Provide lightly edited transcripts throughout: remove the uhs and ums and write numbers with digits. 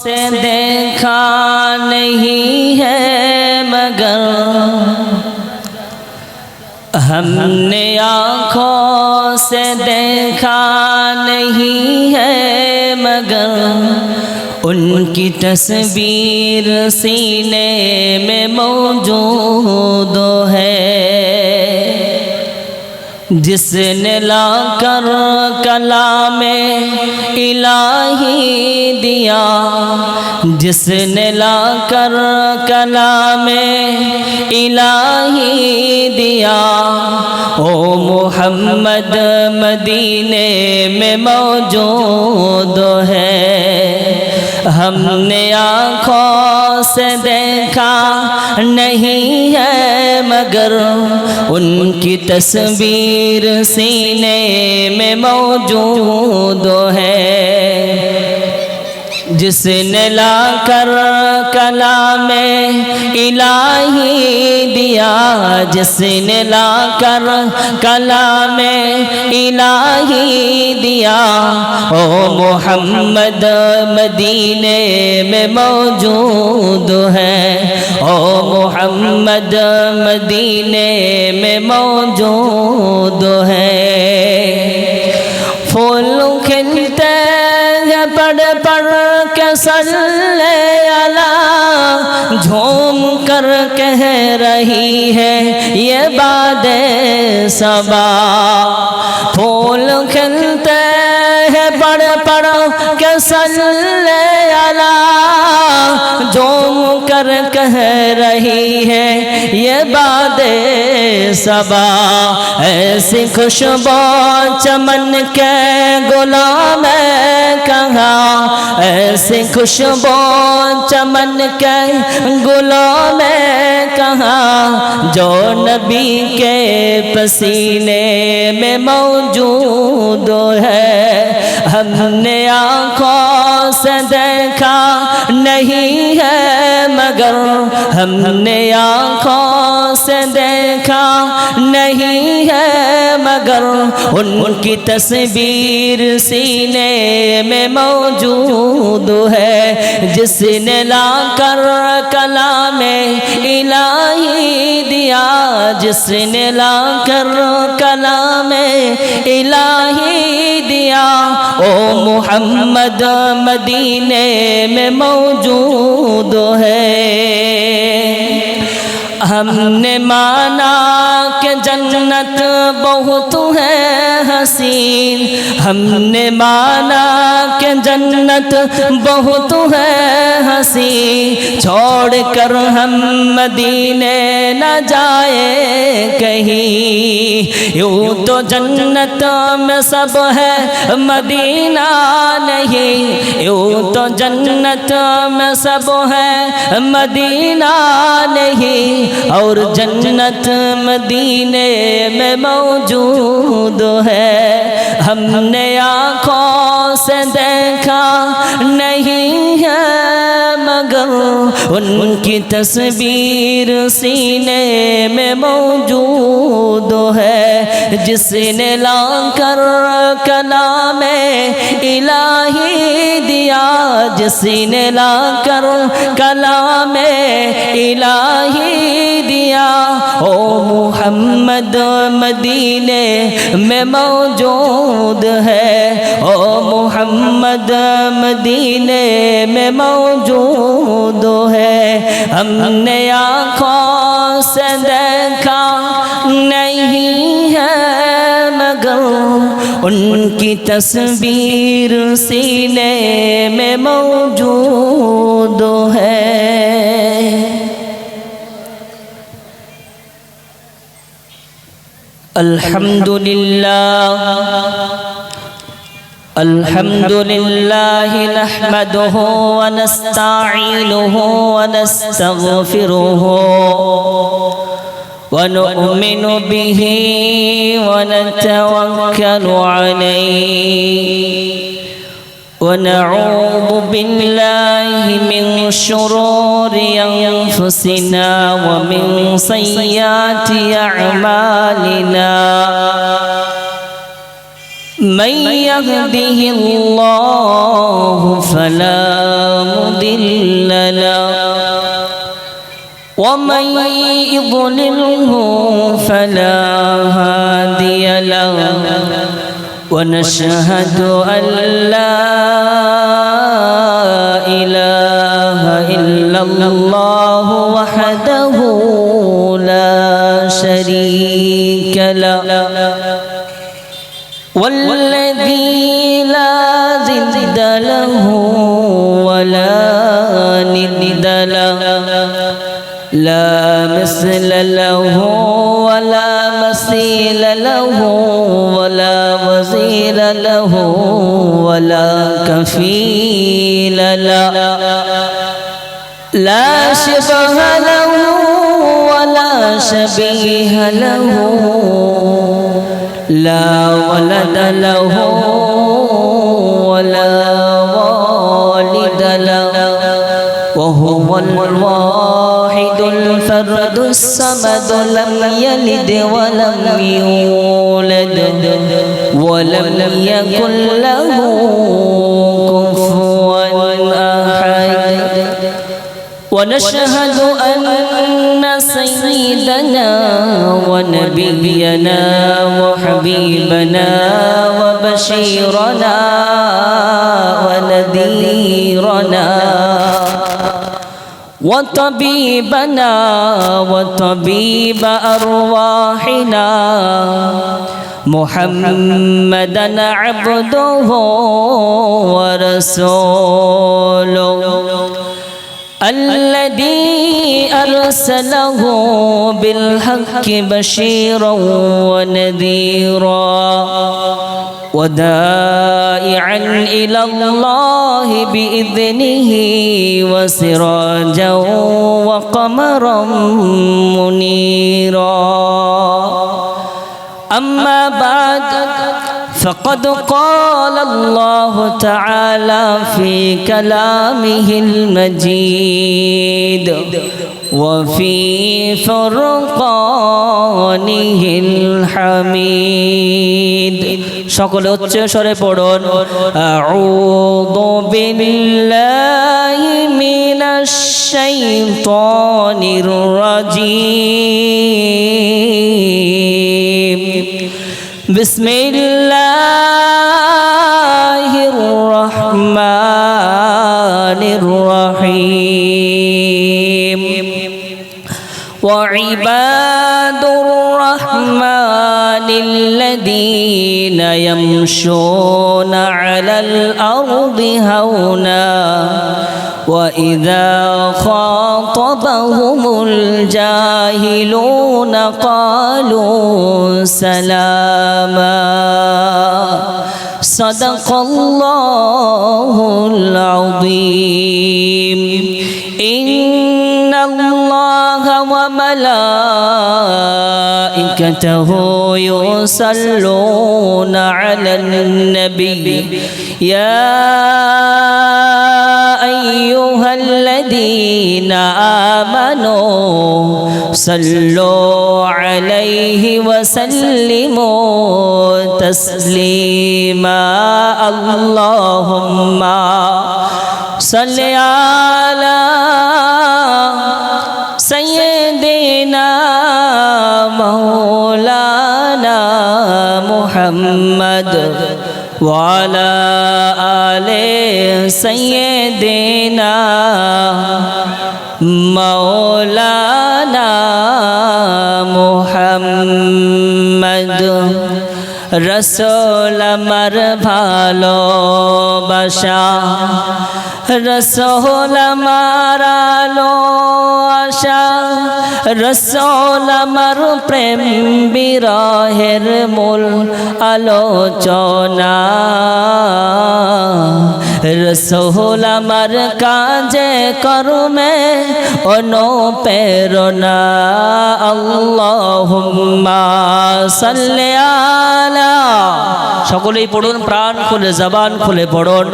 سے دیکھا نہیں ہے مگر ہم نے آنکھوں سے دیکھا نہیں ہے مگر ان کی تصویر سینے میں موجود ہے جس نے لا کر کلام الہی دیا جس نے لا کر کلام الہی دیا او محمد مدینے میں موجود ہے ہم نے آنکھوں سے دیکھا نہیں ہے مگر ان کی تصویر سینے میں موجود ہے جس نے لا کر کلام الہی دیا جس نے لا کر کلام الہی دیا او محمد مدینے میں موجود ہے او محمد مدینے میں موجود ہے پھول کھلتے ہیں پڑھ پڑھ کے صلی اللہ جھوم کر کہہ رہی ہے یہ باد صبا پھول کھلتے ہیں پڑھ پڑھ کے صلی اللہ جھوم کر کہہ رہی ہے یہ باد صبا ایسی خوشبو چمن کے گلوں میں کہاں ایسی خوشبو چمن کے گلوں میں کہاں جو نبی کے پسینے میں موجود ہے ہم نے آنکھوں سے دیکھا نہیں ہے مگر ہم نے آنکھوں سے دیکھا نہیں ہے مگر ان کی تصویر سینے میں موجود ہے جس نے لا کر کلام الہی دیا جس نے لا کر کلام الہی دیا او محمد مدینے میں موجود ہے ہم نے مانا کہ جنت بہت ہے حسین ہم نے مانا کہ جنت بہت ہے حسین چھوڑ کر ہم مدینے نہ جائے کہیں یوں تو جنت میں سب ہے مدینہ نہیں یوں تو جنت میں سب ہے مدینہ نہیں اور جنت مدینے میں موجود ہے ہم نے آنکھوں سے دیکھا نہیں ہے مگر ان کی تصویر سینے میں موجود ہے جس نے لا کر کلام الہی دیا جس نے لا کر کلام الہی دیا او محمد مدینے میں موجود ہے او محمد مدینے میں موجود ہے ہم نے آنکھوں سے دیکھا نہیں ہے مگر ان کی تصویر سینے میں موجود ہے الحمد لله نحمده ونستعينه ونستغفره ونؤمن به ونتوكل عليه ونعوذ بالله من شرور أنفسنا ومن سيئات أعمالنا من يهده الله فلا مضل له ومن يضلله فلا هادي له ونشهد أن لا إله إلا الله وحده لا شريك له والذي لا ضد له ولا ند له لا مثل له ولا مثيل له ولا وزير له ولا كفيل له لا شبه له ولا شبيه له لا ولد له ولا والد له وهو الواحد الفرد الصمد لم يلد ولم يولد ولم يكن له كفوا أحد ونشهد أن سيدنا ونبينا وحبيبنا وبشيرنا ونذيرنا وطبيبنا وطبيب أرواحنا محمدا عبده ورسوله الذي أرسله بالحق بشيرا ونذيرا ودائعا إلى الله بإذنه وسراجا وقمرا منيرا أما بعد فقد قال الله تعالى في كلامه المجيد وفي فرقانه الحميد সকলে উচ্চ স্বরে পড়ুন আউযু বিল্লাহি মিনাশ শাইতানির রাজীম বিসমিল্লাহির রহমানির রহিম وعباد الرحمن الذين يمشون على الأرض هونا وإذا خاطبهم الجاهلون قالوا سلاما صدق الله العظيم إن الله وملائكته يصلون على النبي يا أيها الذين آمنوا صلوا عليه وسلموا تسليما اللهم صل على سيدنا مولانا محمد وعلى آل سيدنا مولانا محمد রসুল আমার ভালোবাসা রসুল আমার আলো আশা রসুল আমার প্রেম বিরহের মূল আলোচনা রসুল আমার কাজে কর্মে অনুপ্রেরণা আল্লাহুম্মা সাল্লি আলা সকলেই পড়ুন প্রাণ খুলে জবান খুলে পড়ুন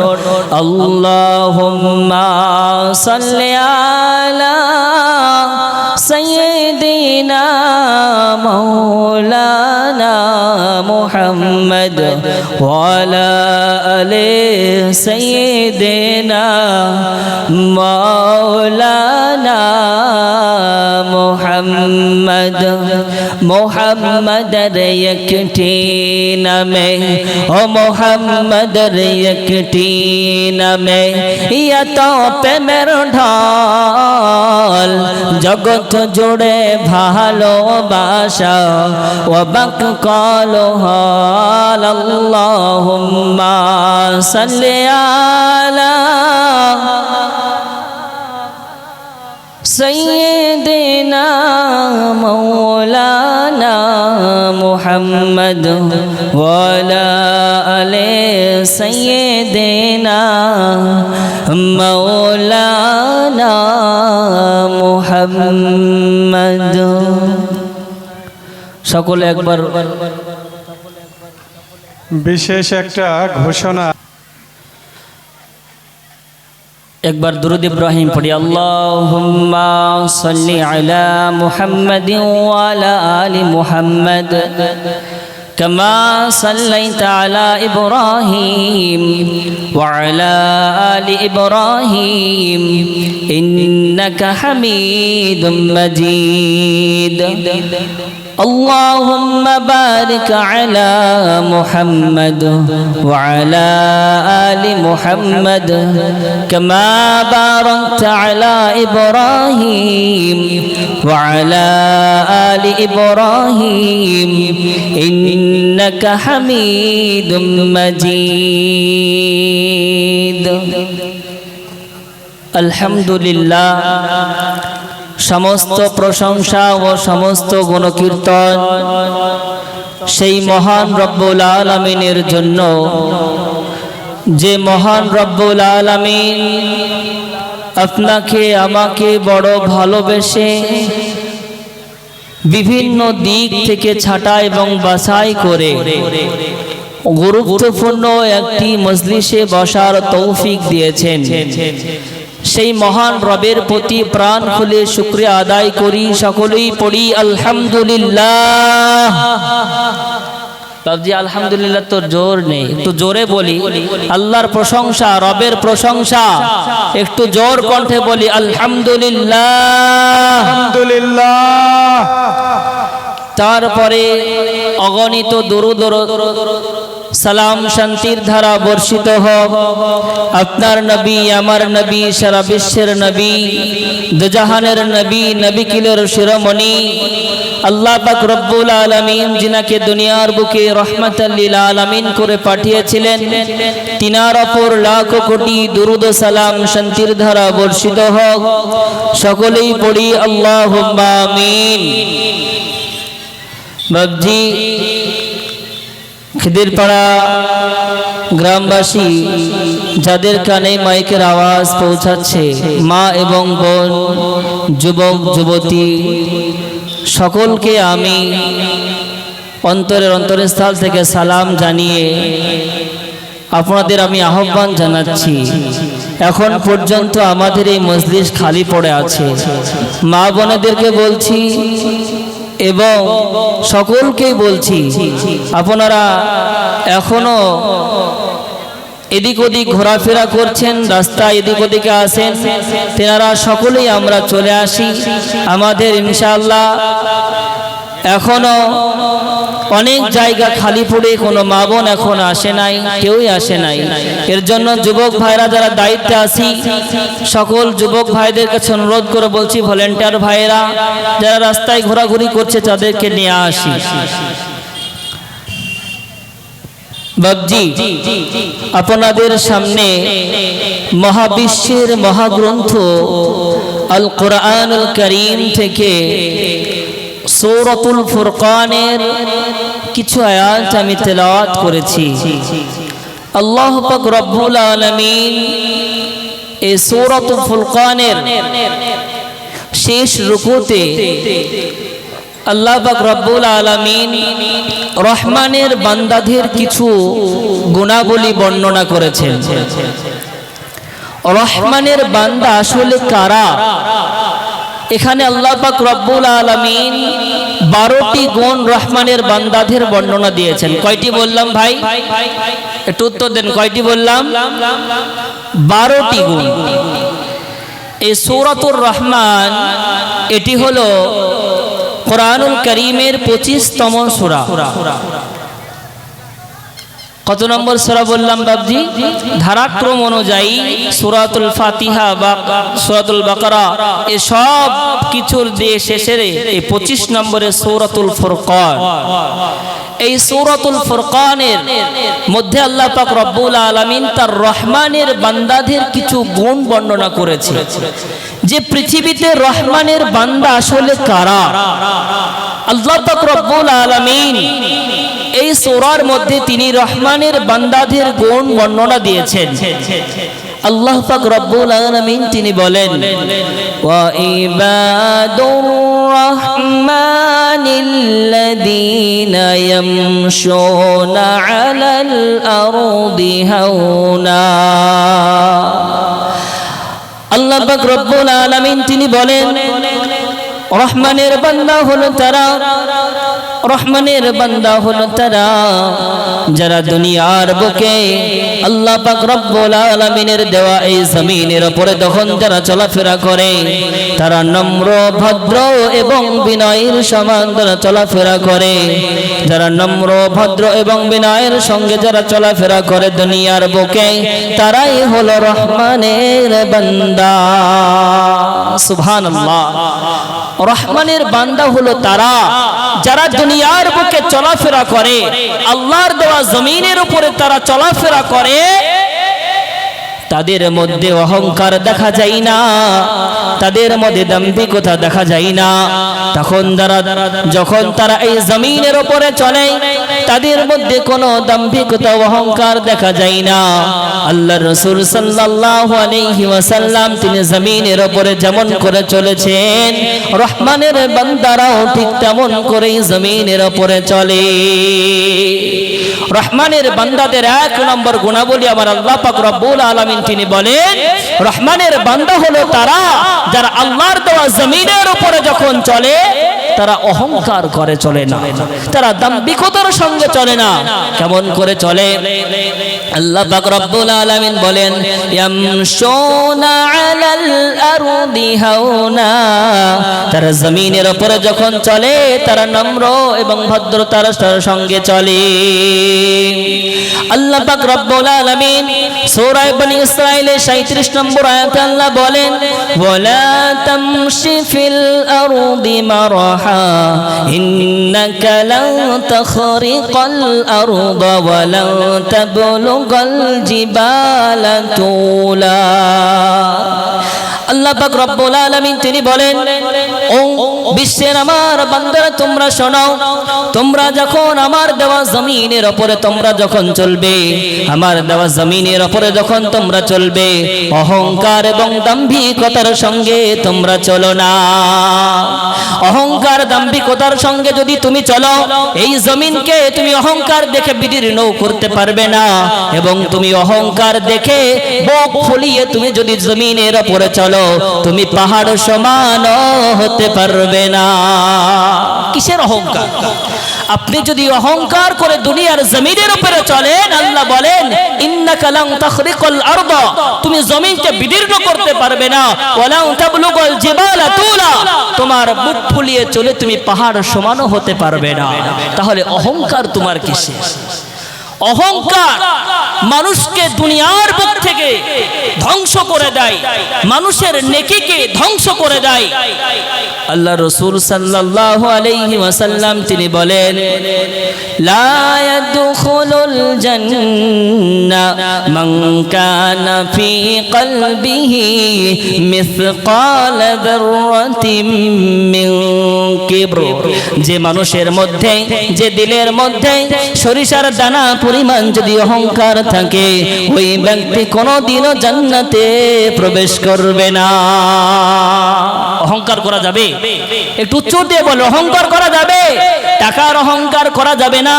আল্লাহুম্মা সাল্লি আলা সাইয়্যিদিনা سيدنا مولانا محمد وعلى آل سيدنا مولانا محمد محمد একটি নামে ও মোহাম্মদের একটি নামে ইয়ত প্রেমের ঢাল জগৎ জুড়ে ভালোবাসা ও বাক কালো হাল আল্লাহুম্মা সাল্লি আলা سيدنا مولانا محمد وعلى آل سيدنا مولانا محمد সকলে একবার বিশেষ একটা ঘোষণা একবার দুরূদ ইব্রাহিম পড়ি আল্লাহুম্মা সাল্লি আলা মুহাম্মাদিন ওয়া আলা আলি মুহাম্মাদ কামা সাল্লাইতা আলা ইব্রাহিম ওয়া আলা আলি ইব্রাহিম ইন্নাকা হামিদুম মাজিদ اللهم بارك على محمد وعلى آل محمد كما باركت على إبراهيم وعلى آل إبراهيم إنك حميد مجيد الحمد لله সমস্ত প্রশংসা ও সমস্ত গুণকীর্তন সেই মহান রব্বুল আলামিনের জন্য যে মহান রব্বুল আলামিন আপনাকে আমাকে বড় ভালোবেসে বিভিন্ন দিক থেকে ছাঁটাই এবং বাছাই করে গুরুত্বপূর্ণ একটি মজলিসে বসার তৌফিক দিয়েছেন সেই মহান রবের প্রতি প্রাণ খুলে শুকরিয়া আদায় করি সকলেই পড়ি আলহামদুলিল্লাহ বাবজি আলহামদুলিল্লাহ তো জোর নেই একটু জোরে বলি আল্লাহর প্রশংসা রবের প্রশংসা একটু জোর কণ্ঠে বলি আলহামদুলিল্লাহ আলহামদুলিল্লাহ তারপরে অগণিত দরুদ সালাম শান্তির ধারা বর্ষিত হোক আপনার নবী আমার নবী সারা বিশ্বের নবী দুজাহানের নবী নবী কিলের শিরোমণি আল্লাহ পাক রব্বুল আলামিন যিনাকে দুনিয়ার বুকে রহমাতাল লিল আলামিন করে পাঠিয়েছিলেন তিনার উপর লাখ কোটি দরুদ সালাম শান্তির ধারা বর্ষিত হোক সকলেই পড়ি আল্লাহুম্মা আমিন বাবজি খিদিরপাড়া গ্রামবাসী যাদের কানে মাইকের আওয়াজ পৌঁছাচ্ছে মা এবং বোন যুবক যুবতী সকলকে আমি অন্তরস্থল থেকে সালাম জানিয়ে আপনাদের আমি আহ্বান জানাচ্ছি এখন পর্যন্ত আমাদের এই মজলিস খালি পড়ে আছে মা বোনেদেরকে বলছি এবং সকলকেই বলছি আপনারা এখনো এদিক ওদিক ঘোরাফেরা করছেন রাস্তায় এদিক ওদিকে আসেন তেনারা সকলেই আমরা চলে আসি আমাদের ইনশাআল্লাহ এখনো অনেক জায়গা খালি পড়ে কোনো মা বোন এখন আসে নাই কেউই আসে নাই এর জন্য যুবক ভাইরা যারা দায়িত্বে আছি সকল যুবক ভাইদের কাছে অনুরোধ করে বলছি ভলেন্টিয়ার ভাইরা যারা রাস্তায় ঘোরাঘুরি করছে তাদেরকে নিয়ে আসি বাবজি আপনাদের সামনে মহাবিশ্বের মহাগ্রন্থ আল কোরআনুল কারীম থেকে সূরাতুল ফুরকানের কিছু আয়াত আমি তেলাওয়াত করেছি আল্লাহ পাক রব্বুল আলামিন এই সূরাতুল ফুরকানের শেষ রুকুতে আল্লাহ পাক রব্বুল আলামিন রহমানের বান্দাদের কিছু গুণাবলী বর্ণনা করেছেন রহমানের বান্দা আসলে কারা এখানে আল্লাহ পাক রব্বুল আলামিন 12টি গুণ রহমানের বান্দাদের বর্ণনা দিয়েছেন। কয়টি বললাম ভাই? একটু উত্তর দেন, কয়টি বললাম? 12টি গুণ। এই সূরাতুর রহমান এটি হলো কোরআনুল কারীমের 25তম সূরা। কত নম্বর সূরা বললাম বাবজি? ধারাক্রম অনুযায়ী সূরাতুল ফাতিহা বা সূরাতুল বাকারা এই সব কিছুর দিয়ে শেষের এই 25 নম্বরের সূরাতুল ফুরকান। এই সূরাতুল ফুরকানের মধ্যে আল্লাহ পাক রব্বুল আলামিন তার রহমানের বান্দাদের কিছু গুণ বর্ণনা করেছে, যে পৃথিবীতে রহমানের বান্দা আসলে কারা। আল্লাহ পাক রব্বুল আলামিন এই সূরার মধ্যে তিনি রহমানের বান্দাদের গুণ বর্ণনা দিয়েছেন। আল্লাহ পাক রব্বুল আলামিন তিনি বলেন, ওয়া ইবাদুর রহমানিল্লাযীনা ইয়ামশুনা আলাল আরদি হাওনা। আল্লাহ পাক রব্বুল আলামিন তিনি বলেন, রহমানের বান্দা হলো তারা, রহমানের বান্দা হলো তারা যারা দুনিয়ার বুকে আল্লাহ পাক রব্বুল আলামিনের দেওয়া এই জমিনের উপরে যখন যারা চলাফেরা করে তারা নম্র ভদ্র এবং বিনয়ের সমান যারা চলাফেরা করে, যারা নম্র ভদ্র এবং বিনয়ের সঙ্গে যারা চলাফেরা করে দুনিয়ার বুকে, তারাই হলো রহমানের বান্দা। সুবহানাল্লাহ। রহমানের বান্দা হলো তারা যারা দুনিয়ার বুকে চলাফেরা করে, আল্লাহর দেওয়া জমিনের উপরে তারা চলাফেরা করে, তাদের মধ্যে অহংকার দেখা যায় না, তাদের মধ্যে দাম্ভিকতা দেখা যায় না। যখন তারা এই জমিনের উপরে চলে তাদের মধ্যে কোনো দাম্ভিকতা অহংকার দেখা যায় না। আল্লাহর রাসূল সাল্লাল্লাহু আলাইহি ওয়াসাল্লাম তিনি জমিনের উপরে যেমন করে চলেছেন, রহমানের বান্দারাও ঠিক তেমন করেই জমিনের উপরে চলে। রহমানের বান্দাদের 1 নম্বর গুণাবলী আমার আল্লাহ পাক রব্বুল আলামিন তিনি বলেন, রহমানের বান্দা হলো তারা যারা আল্লাহর দেওয়া জমিনের উপরে যখন চলে তারা অহংকার করে চলে না, তারা দাম্ভিকতার সঙ্গে চলে না। কেমন করে চলে? আল্লাহ পাক রব্বুল আলামিন বলেন, ইয়ামশুনা আলাল আরদি হাওনা। তারা জমিনের উপরে যখন চলে তারা নম্র এবং ভদ্রতার সঙ্গে চলে। আল্লাহ পাক রব্বুল আলামিন সূরা বনী ইসরাঈলের 37 নম্বর আয়াতে আল্লাহ বলেন, ওয়ালা তামশি ফিল আরদি মারহা ইন্নাকা লান তাখরিকাল আরদা ওয়া লান তাবলুগাল জিবালা তুলা। আল্লাহ পাক রব্বুল আলামিন তিনি বলেন, ও বিশ্বের আমার বান্দারা তোমরা শোনো, তোমরা যখন আমার দেওয়া জমিনের উপরে তোমরা যখন চলবে, আমার দেওয়া জমিনের উপরে যখন তোমরা চলবে, অহংকার এবং দাম্ভিকতার সঙ্গে তোমরা চলো না। অহংকার দাম্ভিকতার সঙ্গে যদি তুমি চলো, এই জমিনকে তুমি অহংকার দেখে বিদীর্ণ করতে পারবে না, এবং তুমি অহংকার দেখে বুক ফুলিয়ে তুমি যদি জমিনের উপরে চলো, তুমি পাহাড় সমান হতে পারবে না। কিসের অহংকার? আপনি যদি অহংকার করে দুনিয়ার জমিনের উপরে চলেন, আল্লাহ বলেন, ইন্নাকা লান তাখরিকাল আরদা, তুমি জমিনকে বিদীর্ণ করতে পারবে না, ওয়া লান তাবলুগাল জিবালা তুলা, তোমার বুক ফুলিয়ে চলে তুমি পাহাড় সমানও হতে পারবে না। তাহলে অহংকার তোমার কিসে? অহংকার মানুষকে দুনিয়ার বুক থেকে ধ্বংস করে দেয়, মানুষের নেকিকে ধ্বংস করে দেয়। আল্লাহ রাসূল সাল্লাল্লাহু আলাইহি ওয়াসাল্লাম তিনি বলেন, লা ইয়াদখুলুল জান্নাহ মান কানা ফি কলবিহি মিসকাল যাররাতিন মিন কিবর। যে মানুষের মধ্যে, যে দিলের মধ্যে সরিষার দানা পরিমাণ যদি অহংকার থাকে, ওই ব্যক্তি কোনোদিনও জান্নাতে প্রবেশ করবে না। অহংকার করা যাবে? একটু উচ্চ দিয়ে বলো, অহংকার করা যাবে? টাকার অহংকার করা যাবে না,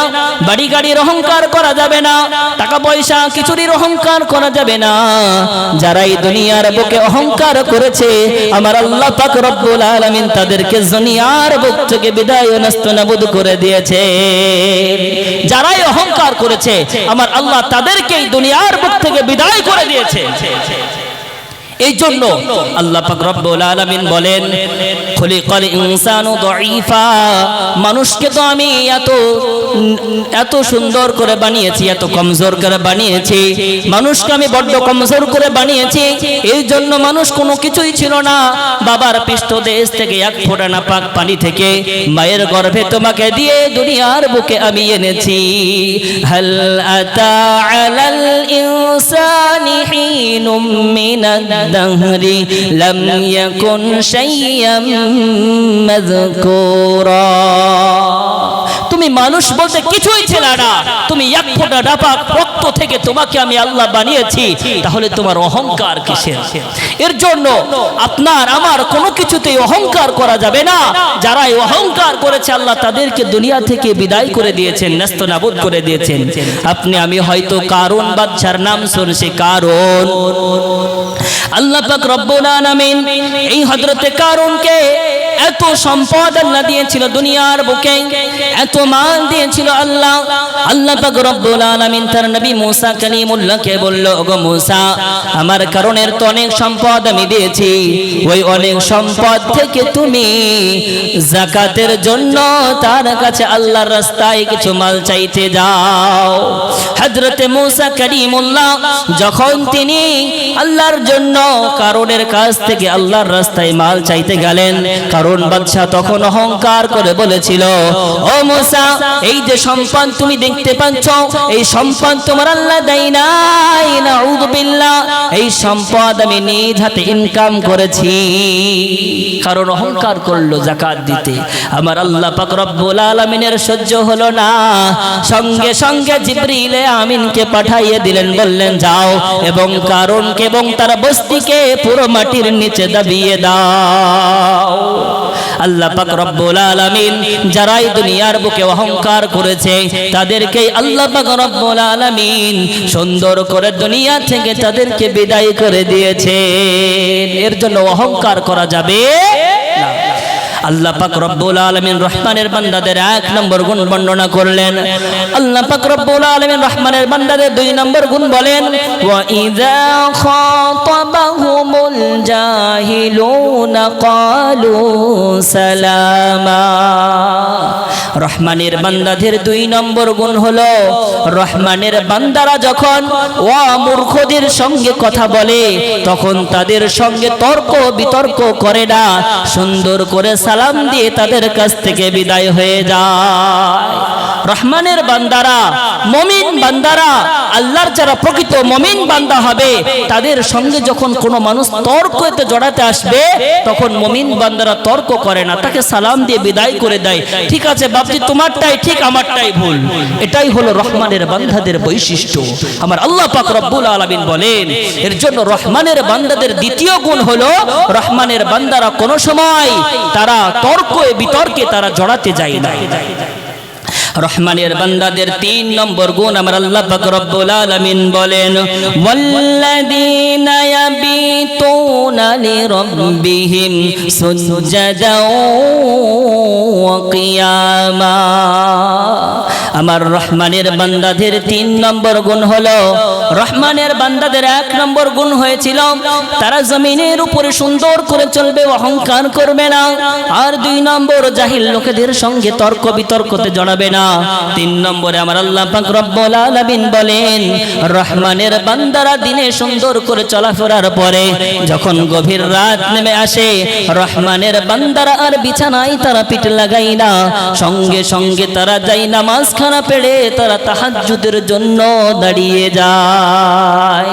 বাড়ি গাড়ির অহংকার করা যাবে না, টাকা পয়সা কিছুরই অহংকার করা যাবে না। যারা এই দুনিয়ার বুকে অহংকার করেছে, আমার আল্লাহ পাক রব্বুল আলামিন তাদেরকে দুনিয়ার বুক থেকে বিদায় ও নাস্তানাবুদ করে দিয়েছে। যারাই অহংকার করেছে, আমার আল্লাহ তাদেরকে এই দুনিয়ার বুক থেকে বিদায় করে দিয়েছে। এই জন্য আল্লাহ পাক রব্বুল আলামিন বলেন, খুলিকাল ইনসানু দাঈফা, মানুষকে তো আমি এত সুন্দর করে বানিয়েছি, এত কমজোর করে বানিয়েছি, মানুষকে আমি বড্ড কমজোর করে বানিয়েছি। এই জন্য মানুষ কোনো কিছুই ছিল না, বাবার পৃষ্ঠদেশ থেকে এক ফোঁটা নাপাক পানি থেকে মায়ের গর্ভে তোমাকে দিয়ে দুনিয়ার বুকে আমি এনেছি। হাল আতা আলাল ইনসানি হিনুম মিনাদ দাহরি লাম ইয়াকুন শাইয়াম মাযকুরা। তুমি মানুষ বলতে কিছুই ছিল না, তুমি এক ফোঁটা নাপাক রক্ত থেকে তোমাকে আমি আল্লাহ বানিয়েছি, তাহলে তোমার অহংকার কিসের? এর জন্য আপনার আমার কোনো কিছুতেই অহংকার করা যাবে না। যারা অহংকার করেছে, আল্লাহ তাদেরকে দুনিয়া থেকে বিদায় করে দিয়েছেন, নাস্তানাবুদ করে দিয়েছেন। আপনি আমি হয়তো কারুন বাদশার নাম শুনেছি। কারুন, আল্লাহ পাক রব্বুল আলামিন এই হযরতে কারুনকে এত সম্পদ আল্লাহ দিয়েছিল দুনিয়ার বুকে, এত মাল দিয়েছিল আল্লাহ। আল্লাহ পাক রব্বুল আলামিন তার নবী মুসা কালিমুল্লাহকে বলল, ওগো মুসা, আমার কারণের তো অনেক সম্পদ আমি দিয়েছি, ওই অনেক সম্পদ থেকে তুমি যাকাতের জন্য তার কাছে আল্লাহর রাস্তায় কিছু মাল চাইতে যাও। হযরতে মুসা কালিমুল্লাহ যখন তিনি আল্লাহর জন্য কারণের কাছ থেকে আল্লাহর রাস্তায় মাল চাইতে গেলেন, কারণ বাদশা তখন অহংকার করে বলেছিল, ও মুসা, এই যে সম্পদ তুমি দেখতে পাচ্ছ, এই সম্পদ তোমার আল্লাহ দেয় নাই, নাউযু বিল্লাহ, এই সম্পদ আমি নিজ হাতে ইনকাম করেছি। কারণ অহংকার করলো যাকাত দিতে। আমার আল্লাহ পাক রব্বুল আলামিনের সহ্য হলো না, সঙ্গে সঙ্গে জিবরিল আমিনকে পাঠিয়ে দিলেন, বললেন যাও এবং কারণকে এবং তার বস্তিকে পুরো মাটির নিচে দাবিয়ে দাও। আল্লাহ পাক রব্বুল আলামিন যারাই দুনিয়ার বুকে অহংকার করেছে, তাদেরকে আল্লাহ পাক রব্বুল আলামিন সুন্দর করে দুনিয়া থেকে তাদেরকে বিদায় করে দিয়েছে। এর জন্য অহংকার করা যাবে না। আল্লাহ পাক রব্বুল আলামিন রহমানের বান্দাদের 1 নম্বর গুণ বর্ণনা করলেন। আল্লাহ পাক রব্বুল আলামিন রহমানের বান্দাদের 2 নম্বর গুণ বলেন, ওয়া ইযা খাতাবাহুমুল জাহিলুনা ক্বালু সালামা। রহমানের বান্দাদের 2 নম্বর গুণ হলো, রহমানের বান্দারা যখন অমূর্খদের সঙ্গে কথা বলে, তখন তাদের সঙ্গে তর্ক বিতর্ক করে না, সুন্দর করে সালাম দিয়ে তাদের কাছ থেকে বিদায় হয়ে যায়। রহমানের বান্দারা, মুমিন বান্দারা, আল্লাহর যারা প্রকৃত মুমিন বান্দা হবে, তাদের সঙ্গে যখন কোনো মানুষ তর্কতে জড়াতে আসবে, তখন মুমিন বান্দারা তর্ক করে না, তাকে সালাম দিয়ে বিদায় করে দেয়। ঠিক আছে বাপজি, তোমারটাই ঠিক, আমারটাই ভুল। এটাই হলো রহমানের বান্দাদের বৈশিষ্ট্য। আমার আল্লাহ পাক রব্বুল আলামিন বলেন, এর জন্য রহমানের বান্দাদের 2য় গুণ হলো, রহমানের বান্দারা কোনো সময় তারা তর্কে বিতর্কে তারা জড়াতে যায় না। রহমানের বান্দাদের 3 নম্বর গুণ আমার আল্লাহ পাক রব্বুল আলামিন বলেন, ওয়াল্লাযীনা ইয়াবিতুনা লিরাব্বিহিম সুজদাও ওয়া কিয়ামা। আমার রহমানের বান্দাদের 3 নম্বর গুণ হলো, রহমানের বান্দাদের 1 নম্বর গুণ হয়েছিল, তারা জমিনের উপরে সুন্দর করে চলবে, অহংকার করবে না। আর 2 নম্বর, জাহিল লোকেদের সঙ্গে তর্ক বিতর্কতে জড়াবে না। 3 নম্বরে আমার আল্লাহ পাক রব্বুল আলামিন বলেন, রহমানের বান্দারা দিনে সুন্দর করে চলাফেরার পরে যখন গভীর রাত নেমে আসে, রহমানের বান্দারা আর বিছানায় তারা পিঠ লাগায় না, সঙ্গে সঙ্গে তারা যায় নামাজ নামাজখানা পেড়ে তারা তাহাজ্জুদের জন্য দাঁড়িয়ে যায়।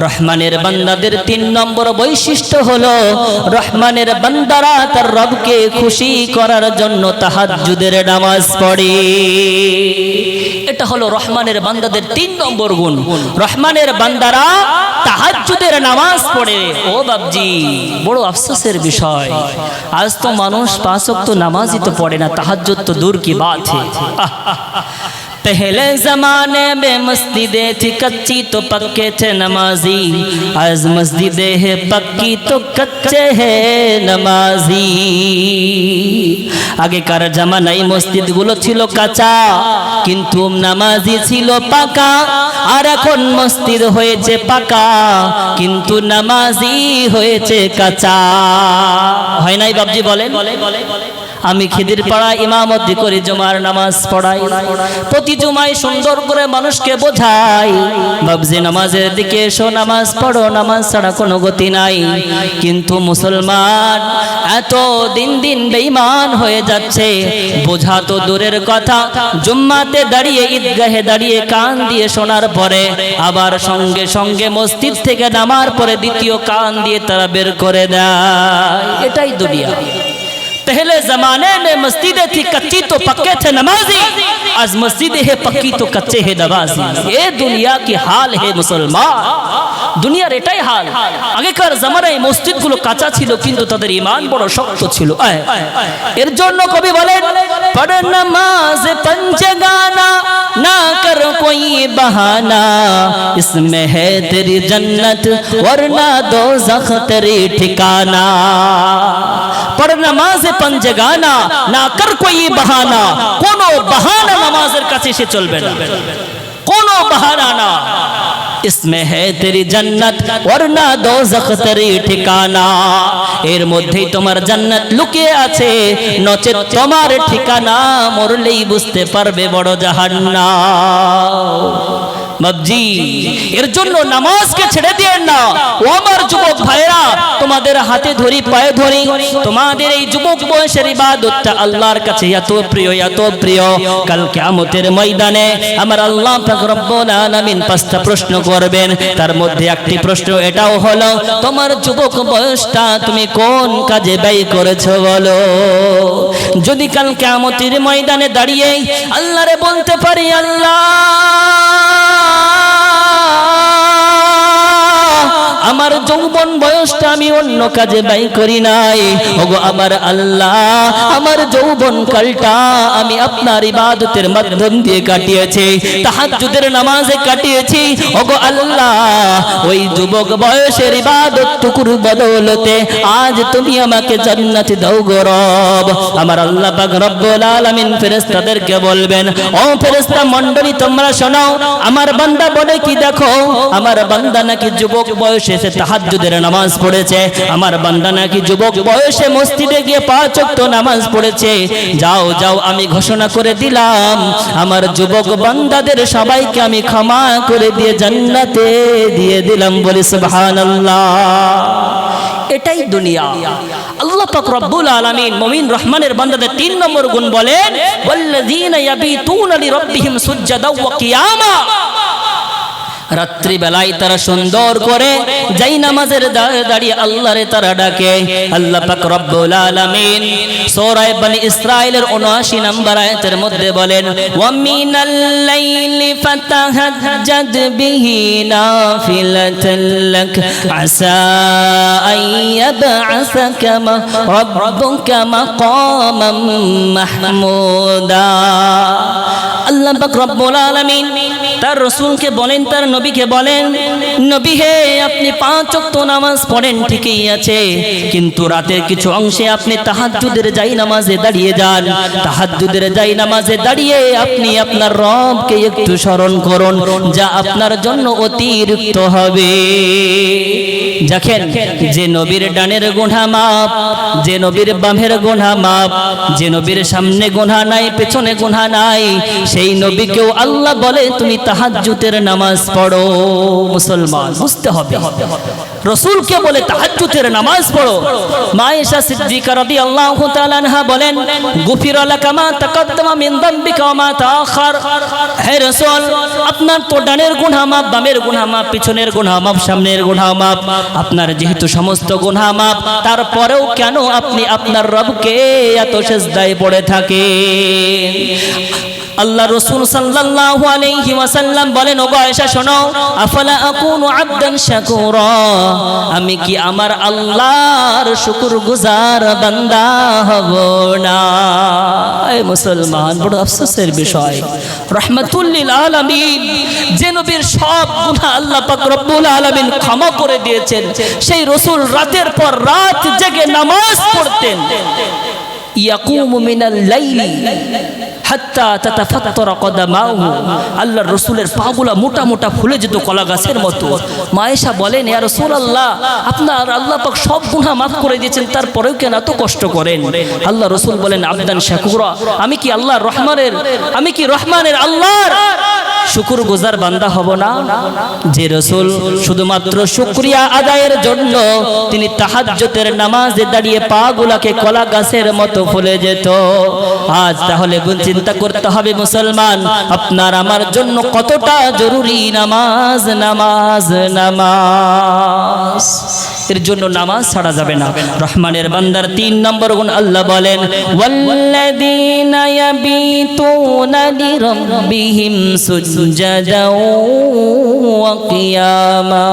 রহমানের বান্দাদের 3 নম্বর বৈশিষ্ট্য হলো রহমানের বান্দারা তার রবকে খুশি করার জন্য তাহাজ্জুদের নামাজ পড়ে। এটা হলো রহমানের বান্দাদের 3 নম্বর গুণ। রহমানের বান্দারা তাহাজ্জুদের নামাজ পড়ে। ও বাবজি, বড় আফসোসের বিষয়, আজ তো মানুষ 5 ওয়াক্ত নামাজই তো পড়ে না, তাহাজ্জুদ তো दूर की बात है। पहले जमाने में मस्जिदें थी कच्ची तो पक्के थे नमाजी, आज मस्जिदें है पक्की तो कच्चे है नमाजी। আগেকার জামানায় মসজিদগুলো ছিল কাঁচা কিন্তু নামাজি ছিল পাকা, আর এখন মসজিদ হয়েছে পাকা কিন্তু নামাজি হয়েছে কাঁচা। হয় নাই বাবজি? বলেন। আমি খিদিরপাড়া ইমামতি করি, জুমার নামাজ পড়াই, প্রতি জুমায় সুন্দর করে মানুষকে বোঝাই বাবজি নামাজের দিকে এসো, নামাজ পড়ো, নামাজ ছাড়া কোনো গতি নাই। কিন্তু মুসলমান এত দিন দিন বেঈমান হয়ে যাচ্ছে, বোঝা তো দূরের কথা, জুম্মাতে দাঁড়িয়ে ঈদগাহে দাঁড়িয়ে কান দিয়ে শোনার পরে আবার সঙ্গে সঙ্গে মসজিদ থেকে নামার পরে দ্বিতীয় কান দিয়ে তারা বের করে দেয়। এটাই দুনিয়া। पहले जमाने में मस्जिदें थी कच्ची तो पक्के थे नमाजी, आज मस्जिदें है पक्की तो कच्चे है नमाजी। ये दुनिया की हाल है मुसलमान, দুনিয়ার এটাই হাল। আগেকার জামানায় মসজিদগুলো কাঁচা ছিল কিন্তু তাদের ঈমান বড় শক্ত ছিল। এর জন্য কবি বলেন, পড় নামাজ पंचगाना ना कर कोई बहाना, इसमें है तेरी जन्नत वरना दोज़ख तेरी ठिकाना। पढ़ नमाज पंचगाना ना कर कोई बहाना, कोनो बहाना नमाजेर काছে সে চলবে না, কোনো বাহানা না। इसमें है तेरी जन्नत वरना दोज़ख तेरी ठिकाना, এর মধ্যেই তোমার জান্নাত লুকিয়ে আছে, নচেত তোমার ঠিকানা মরলেই বুঝতে পারবে বড় জাহান্নাম। বাবজি, এর জন্য নামাজকে ছেড়ে দিয়েন না। ও আমার যুবক ভাইরা, তোমাদের হাতে ধরি পায়ে ধরি, তোমাদের এই যুবক বয়সের ইবাদতটা আল্লাহর কাছে এত প্রিয়, এত প্রিয়, কাল কিয়ামতের ময়দানে আমার আল্লাহ পাক রব্বুল আলামিন 5টা প্রশ্ন করবেন। তার মধ্যে একটি প্রশ্ন এটাও হলো, তোমার যুবক বয়সটা তুমি কোন কাজে ব্যয় করেছো বলো। যদি কাল কিয়ামতের ময়দানে দাঁড়িয়ে আল্লাহরে বলতে পারি, আল্লাহ আমার যৌবন বয়সটা আমি অন্য কাজে ব্যয় করি নাই, ওগো আমার আল্লাহ আমার যৌবন কালটা আমি আপনার ইবাদতের মাধ্যম দিয়ে কাটিয়েছি, তাহাজ্জুদের নামাজে কাটিয়েছি, ওগো আল্লাহ ওই যুবক বয়সের ইবাদতটুকুর বদৌলতে আজ তুমি আমাকে জান্নাত দাও গো রব। আমার আল্লাহ পাক রব্বুল আলামিন ফেরেশতাদেরকে বলবেন, ও ফেরেশতা মণ্ডলী তোমরা শোনো, আমার বান্দা বলে কি দেখো, আমার বান্দা নাকি যুবক বয়সে তাহাজ্জুদের নামাজ পড়েছে, আমার বান্দা নাকি যুবক বয়সে মসজিদে গিয়ে 5 ওয়াক্ত নামাজ পড়েছে। যাও যাও, আমি ঘোষণা করে দিলাম আমার যুবক বান্দাদের সবাইকে আমি ক্ষমা করে দিয়ে জান্নাতে দিয়ে দিলাম। বলি সুবহানাল্লাহ। এটাই দুনিয়া। আল্লাহ পাক রব্বুল আলামিন মুমিন রহমানের বান্দাদের 3 নম্বর গুণ বলেন, ওয়াল্লাযীনা ইয়াবিতুনা লিরাব্বিহিম সুজদাও ওয়া কিয়ামা। রাত্রি বেলায় তারা সুন্দর করে যাই নামাজের দাঁড়িয়ে আল্লাহরে তারা ডাকে। আল্লাহ পাক রব্বুল আলামিন সূরা বনি ইসরাঈলের 79 নম্বর আয়াতের মধ্যে বলেন, ওয়া মিনাল লাইলি ফাতাহাজ্জাদ বিহি নাফিলাতান লাক আসা আইয়াবআসাকা রাব্বুকা মাকামান মাহমুদা। আল্লাহ পাক রব্বুল আলামিন তার রাসূলকে বলেন, তার নবীকে বলেন, নবী হে আপনি 5 ওয়াক্ত নামাজ পড়েন ঠিকই আছে, কিন্তু রাতের কিছু অংশে আপনি তাহাজ্জুদের যাই নামাজে দাঁড়িয়ে যান। তাহাজ্জুদের যাই নামাজে দাঁড়িয়ে আপনি আপনার রবকে একটু স্মরণ করুন, যা আপনার জন্য অতিরিক্ত হবে। দেখেন, যে নবীর ডানের গুনাহ মাপ, যে নবীর বামের গুনাহ মাপ, যে নবীর সামনে গুনাহ নাই পেছনে গুনাহ নাই, সেই নবীকেও আল্লাহ বলে তুমি তাহাজ্জুদের নামাজ পড়ো। মুসলমান বুঝতে হবে, রাসূলকে বলে তাহাজ্জুদের নামাজ পড়ো। মা আয়েশা সিদ্দিকা রাদিয়াল্লাহু তাআলা আনহা বলেন, গুফিরা লাকা মা তাকাদ্দামা মিন যামবিকা ওয়া মা তাআখার। হে রাসূল, আপনার তো ডানের গুনাহ মাফ, বামের গুনাহ মাফ, পিছনের গুনাহ মাফ, সামনের গুনাহ মাফ। আপনার যেহেতু সমস্ত গুনাহ মাফ, তারপরেও কেন আপনি আপনার রবকে এত সিজদায় পড়ে থাকেন? আল্লাহ রাসূল সাল্লাল্লাহু আলাইহি ওয়াসাল্লাম বলেন, ও আয়েশা শোনো, আফালা আকুনু আবদান শাকুরা, আমি কি আমার আল্লাহর শুকরগুজার বান্দা হব না? এ মুসলমান, বড় আফসোসের বিষয়। রাহমাতুল লিল আলামিন, যে নবীর সব গুনাহ আল্লাহ পাক রব্বুল আলামিন ক্ষমা করে দিয়েছেন, সেই রাসূল রাতের পর রাত জেগে নামাজ পড়তেন। ইয়াকুমু মিনাল লাইলি হাত্তা তাতাফাত্তারা কদামাহু, আল্লাহর রাসূলের পাগুলা মোটা মোটা ফুলে যেত কলা গাছের মতো। মা আয়েশা বলেন, ইয়া রাসূলুল্লাহ, আপনার আল্লাহ পাক সব গুনাহ মাফ করে দিয়েছেন, তারপরেও কেন এত কষ্ট করেন? আল্লাহ রাসূল বলেন, আবদান শাকুরা, আমি কি রহমানের আল্লাহর শুকরগুজার বান্দা হব না? যে রাসূল শুধুমাত্র শুকরিয়া আদায়ের জন্য তিনি তাহাজ্জুদের নামাজে দাঁড়িয়ে পাগুলাকে কলা গাছের মতো ফুলে যেত। আজ তাহলে চিন্তা করতে হবে মুসলমান, আপনার আমার জন্য কতটা জরুরি নামাজ, নামাজ, নামাজ। এর জন্য নামাজ ছাড়া যাবে না। রহমানের বান্দার 3 নম্বর গুণ আল্লাহ বলেন, ওয়াল্লাযীনা ইয়াবিতুনা লিরাব্বিহিম সুজদাও ওয়া কিয়ামা।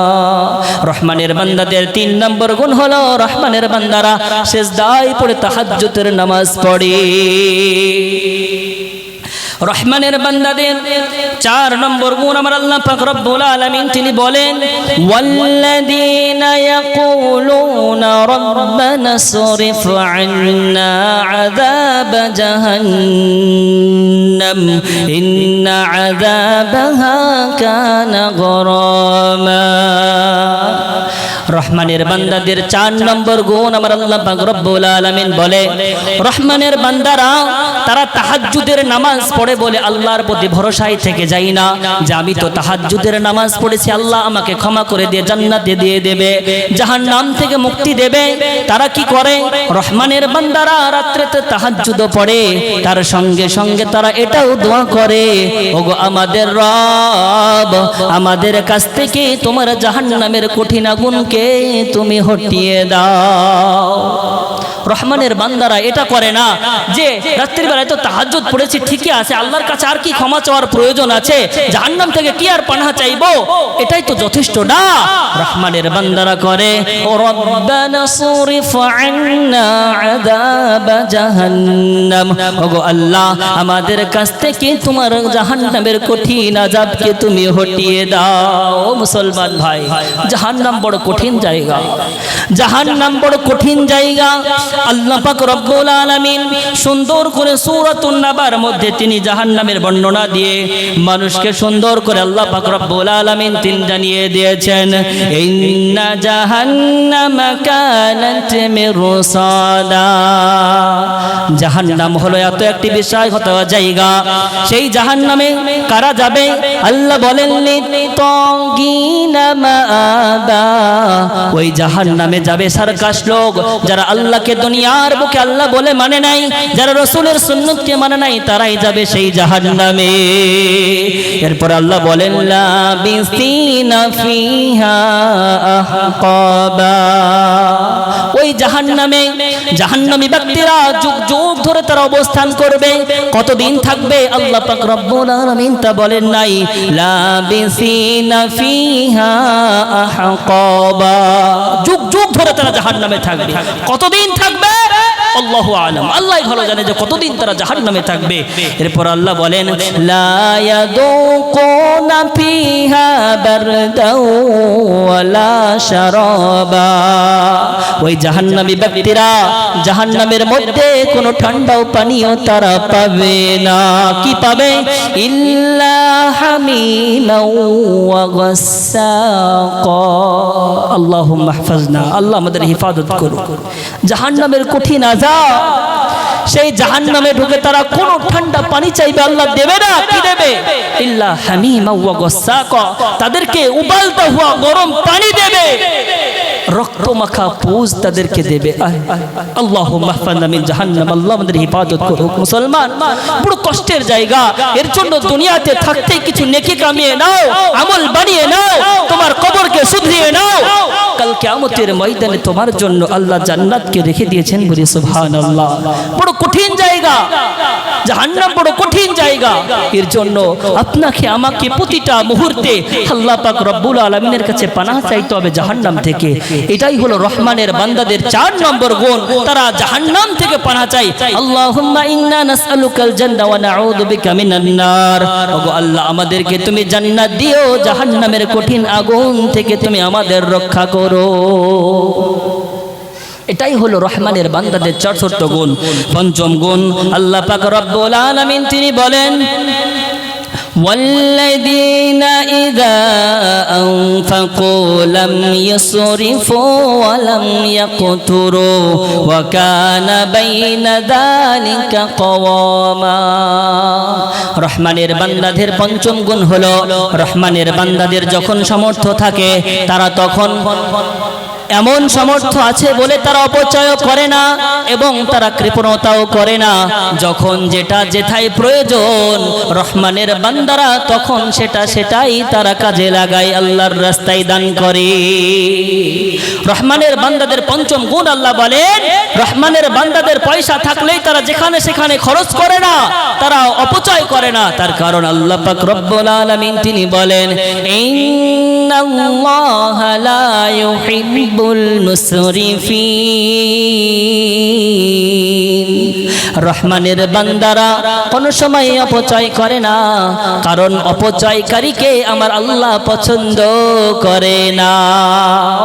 রহমানের বান্দাদের 3 নম্বর গুণ হলো, রহমানের বান্দারা সিজদায় পড়ে তাহাজ্জুদের নামাজ পড়ে। রহমানের বান্দাদের 4 নম্বর গুণ আমার আল্লাহ পাক রব্বুল আলামিন তিনি বলেন, ওয়াল্লাযীনা ইয়াকুলুনা রাব্বানা সরিফ আন্না আযাব জাহান্নাম ইন্না আযাবাহা কানা গরামা। রহমানের বান্দাদের 4 নম্বর গুণ আমার আল্লাহ পাক রব্বুল আলামিন বলে, রহমানের বান্দারা তারা তাহাজ্জুদের নামাজ পড়ে বলে আল্লাহর প্রতি ভরসায় থেকে যাই না যে আমি তো তাহাজ্জুদের নামাজ পড়েছি, আল্লাহ আমাকে ক্ষমা করে দিয়ে জান্নাতে দিয়ে দেবে, জাহান্নাম থেকে মুক্তি দেবে। তারা কি করে? রহমানের বান্দারা রাত্রিতে তাহাজ্জুদ পড়ে, তার সঙ্গে সঙ্গে তারা এটাও দোয়া করে, ওগো আমাদের রব, আমাদের কাছ থেকে তোমার জাহান্নামের কঠিন আগুনকে তুমি হটিয়ে দাও। রহমানের বান্দারা এটা করে না যে রাত্রির বেলায় তো তাহাজ্জুদ পড়েছি, ঠিকই আছে, আল্লাহর কাছে আর কি ক্ষমা চাওয়ার প্রয়োজন আছে, জাহান্নাম থেকে কি আর পানাহ চাইবো, এটাই তো যথেষ্ট না। রহমানের বান্দারা করে, ও রব্বানা সরিফ আন্না আযাব জাহান্নাম, ওগো আল্লাহ আমাদের কাছ থেকে তোমার জাহান্নামের কঠিন আযাবকে তুমি হটিয়ে দাও। মুসলমান ভাই, জাহান্নাম বড় কঠিন জায়গা, জাহান্নাম বড় কঠিন জায়গা। আল্লাহ পাক রব্বুল আলামিন সুন্দর করে সূরাতুন নাবার মধ্যে তিনি জাহান্নামের বর্ণনা দিয়ে মানুষকে সুন্দর করে আল্লাহ পাক রব্বুল আলামিন তিনি জানিয়ে দিয়েছেন, ইন্না জাহান্নামা কানাত মিরসাদা। জাহান্নাম হলো এত একটি বিষয়গত জায়গা, সেই জাহান্নামে কারা যাবে? আল্লাহ বলেন, লিতাগিনা মাআবা, ওই জাহান্নামে যাবে সারকাশ লোক, যারা আল্লাহকে দুনিয়ার বুকে আল্লাহ বলে মানে নাই, যারা রাসূলের সুন্নতকে মানে নাই, তারাই যাবে সেই জাহান্নামে। এরপর আল্লাহ বলেন, লাবিসিনা ফিহা আহকাবা, ওই জাহান্নামে জাহান্নামী ব্যক্তিরা যুগ যুগ ধরে তারা অবস্থান করবে। কতদিন থাকবে আল্লাহ পাক রব্বুল আলামিন তা বলেন নাই, লাবিসিনা ফিহা আহকাবা, যুগ যুগ ধরে তারা জাহান্নামে থাকবে। কতদিন থাকবে আল্লাহু আলাম, আল্লাহই ভালো জানে যে কতদিন তারা জাহান্নামে থাকবে। এরপর আল্লাহ বলেন, লা ইয়াদুকুনা ফিহা বারদাও ওয়ালা শারাবা, ওই জাহান্নামী ব্যক্তিরা জাহান্নামের মধ্যে কোনো ঠান্ডাও পানীয় তারা পাবে না। কি পাবে? ইল্লা হামিমান ওয়া গাসসাকা। আল্লাহুম্মা ইহফাজনা, আল্লাহ আমাদের হিফাজত করুন। জাহান্নামের কঠিন আযাব রাজা, সেই জাহান্নামে ঢুকে তারা কোনো ঠান্ডা পানি চাইবে, আল্লাহ দেবে না। কি দেবে? ইল্লা হামিমা ওয়া গাসাকা, তাদেরকে উবালতে হওয়া গরম পানি দেবে, রক্ত মাখা পুজ তাদেরকে দেবে। আল্লাহুম্মা হফিজনা মিন জাহান্নাম, আল্লাহ আমাদের হিফাজত করুক। মুসলমান, বড় কষ্টের জায়গা। এর জন্য দুনিয়াতে থাকতে কিছু নেকি কামিয়ে নাও, আমল বানিয়ে নাও, তোমার কবরকে শুধরিয়ে নাও। কাল কিয়ামতের ময়দানে তোমার জন্য আল্লাহ জান্নাতকে রেখে দিয়েছেন, বলি সুবহানাল্লাহ। বড় কঠিন জায়গা জাহান্নাম, বড় কঠিন জায়গা। এর জন্য আপনাকে আমাকে প্রতিটা মুহূর্তে আল্লাহ পাক রব্বুল আলামিনের কাছে পানাহ চাইতে হবে জাহান্নাম থেকে। এটাই হলো রহমানের বান্দাদের 4 নম্বর গুণ, তারা জাহান্নাম থেকে পানাহ চাই। আল্লাহুম্মা ইন্না নাসআলুকাল জান্নাহ ওয়া নাউযু বিকা মিনান নার। ওগো আল্লাহ, আমাদেরকে তুমি জান্নাত দিও, জাহান্নামের কঠিন আগুন থেকে তুমি আমাদের রক্ষা করো। এটাই হলো রহমানের বান্দাদের 4 গুণ। 5ম গুণ, আল্লাহ পাক রব্বুল আলামিন তিনি বলেন, والذين إذا أنفقوا لم يسرفوا ولم يقتروا وكان بين ذلك قواما। রহমানের বান্দাদের 5ম গুণ হলো, রহমানের বান্দাদের যখন সামর্থ্য থাকে তারা তখন এমন সামর্থ্য আছে বলে তারা অপচয় করে না এবং তারা কৃপণতাও করে না। যখন যেটা যেথায় প্রয়োজন রহমানের বান্দারা তখন সেটাই তারা কাজে লাগায়, আল্লাহর রাস্তায় দান করে। রহমানের বান্দাদের 5ম গুণ আল্লাহ বলেন, রহমানের বান্দাদের পয়সা থাকলেই তারা যেখানে সেখানে খরচ করে না, তারা অপচয় করে না। তার কারণ আল্লাহ পাক রব্বুল আলামিন তিনি বলেন, ইন্নাল্লাহা লা ইউহিব্বুল মুসরিফিন। রহমানের বান্দারা কোন সময় অপচয় করে না, কারণ অপচয়কারীকে আমার আল্লাহ পছন্দ করে না।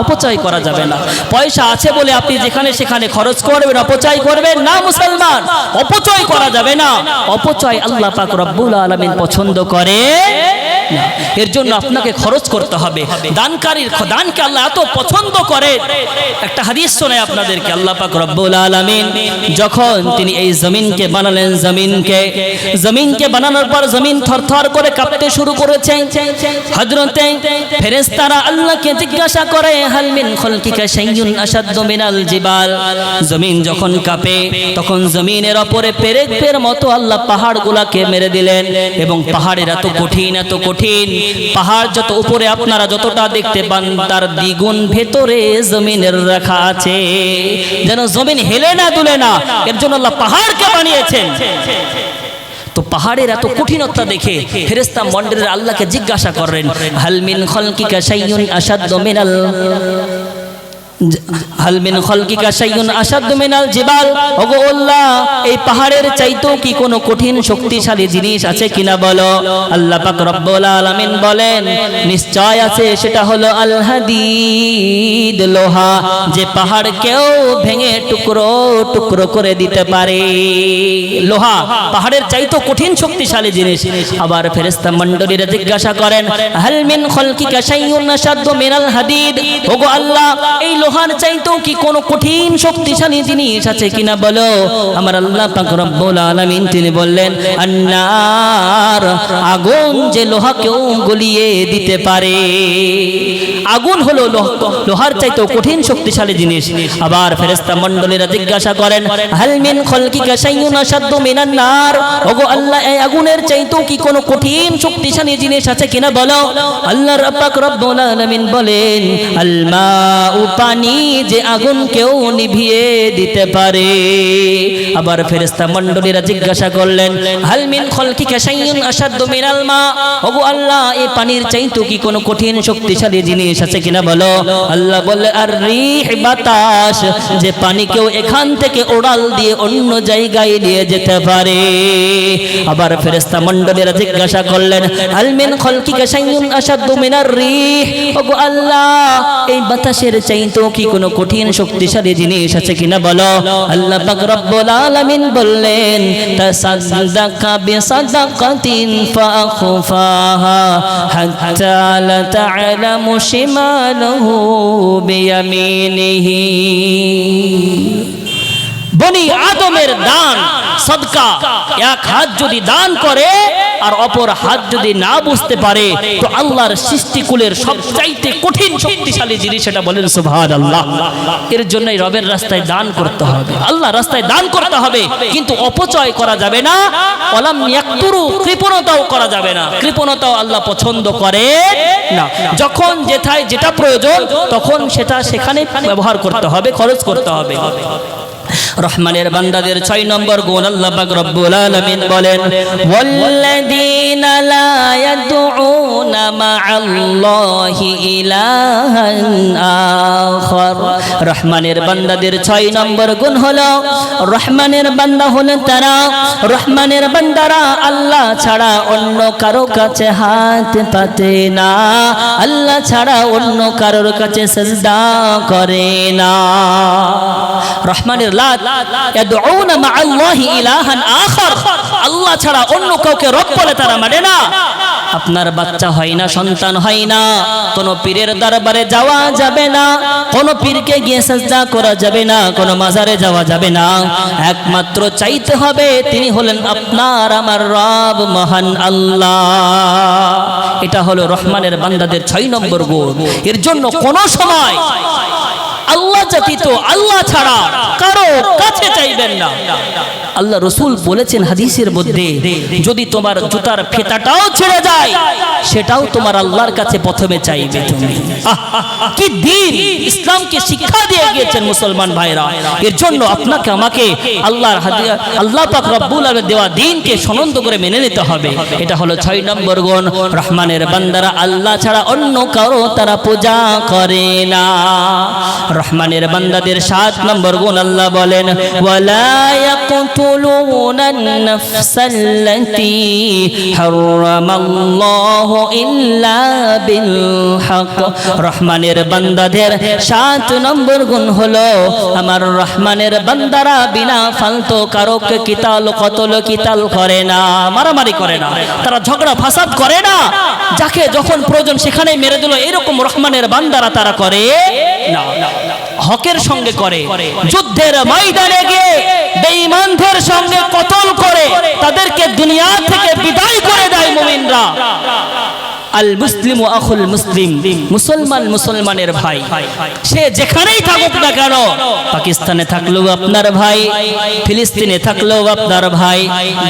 অপচয় করা যাবে না। পয়সা আছে বলে আপনি যেখানে সেখানে খরচ করবেন, অপচয় করবেন না। মুসলমান, অপচয় করা যাবে না। অপচয় আল্লাহ পাক রব্বুল আলামিন পছন্দ করে না। এর জন্য আপনাকে খরচ করতে হবে। দানকে আল্লাহ এত পছন্দ করে। একটা হাদিস শোনাই আপনাদেরকে। আল্লাহ পাক রব্বুল আলামিন যখন তিনি এই জমিনকে বানালেন, জমিনকে বানানোর পর জমিন থরথর করে কাঁপতে শুরু করেছে। হযরতে ফেরেশতারা আল্লাহকে জিজ্ঞাসা করে, হাল মিন খালকিকা শাইউন আশাদ্দু মিনাল জিবাল। জমিন যখন কাঁপে তখন জমিনের উপরে পেরেকের মতো আল্লাহ পাহাড়গুলোকে মেরে দিলেন এবং পাহাড়ের এত কঠিন পাহাড় যত উপরে আপনারা যতটা দেখতে পান তার দ্বিগুণ ভেতরে জমিনের রাখা আছে, যেন জমিন হেলে না দুলে না। এর জন্য আল্লাহ পাহাড়কে বানিয়েছেন। তো পাহাড়ের এত কঠিনতা দেখে ফেরেশতা মণ্ডলীরা আল্লাহকে জিজ্ঞাসা করেন, হাল মিন খালকিকা শাইউন আশাদ্দু মিনাল জিবাল। ওগো আল্লাহ, এই পাহাড়ের চাইতেও কি কোনো কঠিন শক্তিশালী জিনিস আছে কিনা বলো। আল্লাহ পাক রব্বুল আলামিন বলেন, নিশ্চয় আছে, সেটা হলো আল হাদিদ, লোহা, যে পাহাড়কেও ভেঙে টুকরো টুকরো করে দিতে পারে। লোহা পাহাড়ের চাইতেও কঠিন শক্তিশালী জিনিস। আবার ফেরেশতা মণ্ডলীরা জিজ্ঞাসা করেন, হাল মিন খালকিকা শাইউন আশাদ্দু মিনাল হাদিদ। ওগো আল্লাহ, এই লোহার চাইতেও কি কোনো কঠিন শক্তিশালী জিনিস আছে কিনা বলো। আমার আল্লাহ পাক রব্বুল আলামিন তিনি বললেন, আন্নার, আগুন, যে লোহাকেও গলিয়ে দিতে পারে। আগুন হলো লোহার চাইতেও কঠিন শক্তিশালী জিনিস। আবার ফেরেশতা মণ্ডলীরা জিজ্ঞাসা করেন, হাল মিন খালকিকা শাইউন আশাদ্দু মিনান নার। ওগো আল্লাহ, এই আগুনের চাইতেও কি কোনো কঠিন শক্তিশালী জিনিস আছে কিনা বলো। আল্লাহর পাক রব্বুল আলামিন বলেন, আল মাউ, পানি, যে আগুনকেও নিভিয়ে দিতে পারে। আবার ফেরেশতা মণ্ডলীরা জিজ্ঞাসা করলেন, হাল মিন খালকিকা শাইউন আশাদ্দু মিনাল মা। ওগো আল্লাহ, এই পানির চাইতেও কি কোনো কঠিন শক্তিশালী জিনিস আছে কিনা বলো। আল্লাহ বলে, আর রিহ, বাতাস, যে পানিকেও এখান থেকে ওড়াল দিয়ে অন্য জায়গায় নিয়ে যেতে পারে। আবার ফেরেশতা মণ্ডলীরা জিজ্ঞাসা করলেন, হাল মিন খালকিকা শাইউন আশাদ্দু মিনার রিহ। ওগো আল্লাহ, এই বাতাসের চাইতেও কি কোনো কঠিন শক্তিশালী জিনিস আছে কিনা বলো। আল্লাহ পাক রব্বুল আলামিন বললেন, তাসাদদাকা বিসাদাকাতিন ফাআখফাহা হাত্তা লা তা'লামু শিমালহু বিয়ামিনিহি। বনি আদমের দান সদকা, এক হাত যদি দান করে আর অপর হাত যদি না বুঝতে পারে, তো আল্লাহর সৃষ্টিকুলের সবচাইতে কঠিন শক্তিশালী জিনিস এটা বলেন সুবহানাল্লাহ। এর জন্যই রবের রাস্তায় দান করতে হবে, আল্লাহর রাস্তায় দান করতে হবে, কিন্তু অপচয় করা যাবে না। ওয়ালাম ইয়াকতুরু, কৃপণতাও করা যাবে না, কৃপণতাও আল্লাহ পছন্দ করে না। যখন যেথায় যেটা প্রয়োজন তখন সেটা সেখানে ব্যবহার করতে হবে, খরচ করতে হবে। রহমানের বান্দাদের 6 নম্বর গুণ আল্লাহ পাক রব্বুল আলামিন বলেন, ওয়াল্লাযীনা লা ইয়াদউনা মা'আল্লাহি ইলাহান আখার। রহমানের বান্দাদের 6 নম্বর গুণ হলো, রহমানের বান্দা হলেন তারা, রহমানের বান্দারা আল্লাহ ছাড়া অন্য কারো কাছে হাত পাতে না, আল্লাহ ছাড়া অন্য কারোর কাছে সিজদা করে না। রহমানের ইয়াদউনা মা'আল্লাহি ইলাহান আখার, আল্লাহ ছাড়া অন্য কাউকে রব বলে তারা মানে না। আপনার বাচ্চা হয় না, সন্তান হয় না, কোন পীরের দরবারে যাওয়া যাবে না, কোন পীরকে গিয়ে সিজদা করা যাবে না, কোন মাজারে যাওয়া যাবে না। একমাত্র চাইতে হবে তিনি হলেন আপনার আমার রব মহান আল্লাহ। এটা হলো রহমানের বান্দাদের 6 নম্বর গুণ। এর জন্য কোন সময় আল্লাহ ব্যতীত, আল্লাহ ছাড়া কারো কাছে চাইবেন না। আল্লাহ রাসূল বলেছেন হাদিসের মধ্যে, যদি তোমার জুতার ফিতাটাও ছিঁড়ে যায় সেটাও তোমার আল্লাহর কাছে প্রথমে চাইবে তুমি। কি দিন ইসলামকে শিক্ষা দিয়ে গিয়েছেন মুসলমান ভাইরা। এর জন্য আপনাকে আমাকে আল্লাহ পাক রব্বুল আলামিন দেওয়া দ্বীনকে সনন্দ করে মেনে নিতে হবে। এটা হলো 6 নম্বর গুণ। রহমানের বান্দারা আল্লাহ ছাড়া অন্য কারো তারা পূজা করে না। রহমানের বান্দাদের 7 নম্বর গুণ আল্লাহ বলেন, ওয়ালা ইয়াকতুলুনান নাফসাল্লাতী হারামাল্লাহু ইল্লা বিল হক। রহমানের বান্দাদের 7 নম্বর গুণ হলো, আমার রহমানের বান্দারা বিনা ফালতু কারোকে কিতাল কতল কিতাল করে না, মারামারি করে না, তারা ঝগড়া ফাসাদ করে না, যাকে যখন প্রয়োজন সেখানে মেরে দিল, এরকম রহমানের বান্দারা তারা করে না। হকের সঙ্গে করে, যুদ্ধের ময়দানে গিয়ে বেঈমানদের সঙ্গে কতল করে তাদেরকে দুনিয়া থেকে বিদায় করে দেয় মুমিনরা। আল মুসলিম ও আখুল মুসলিম, মুসলমান মুসলমানের ভাই, সে যেখানেই থাকুক না কেন, পাকিস্তানে থাকলেও আপনার ভাই, ফিলিস্তিনে থাকলেও আপনার ভাই,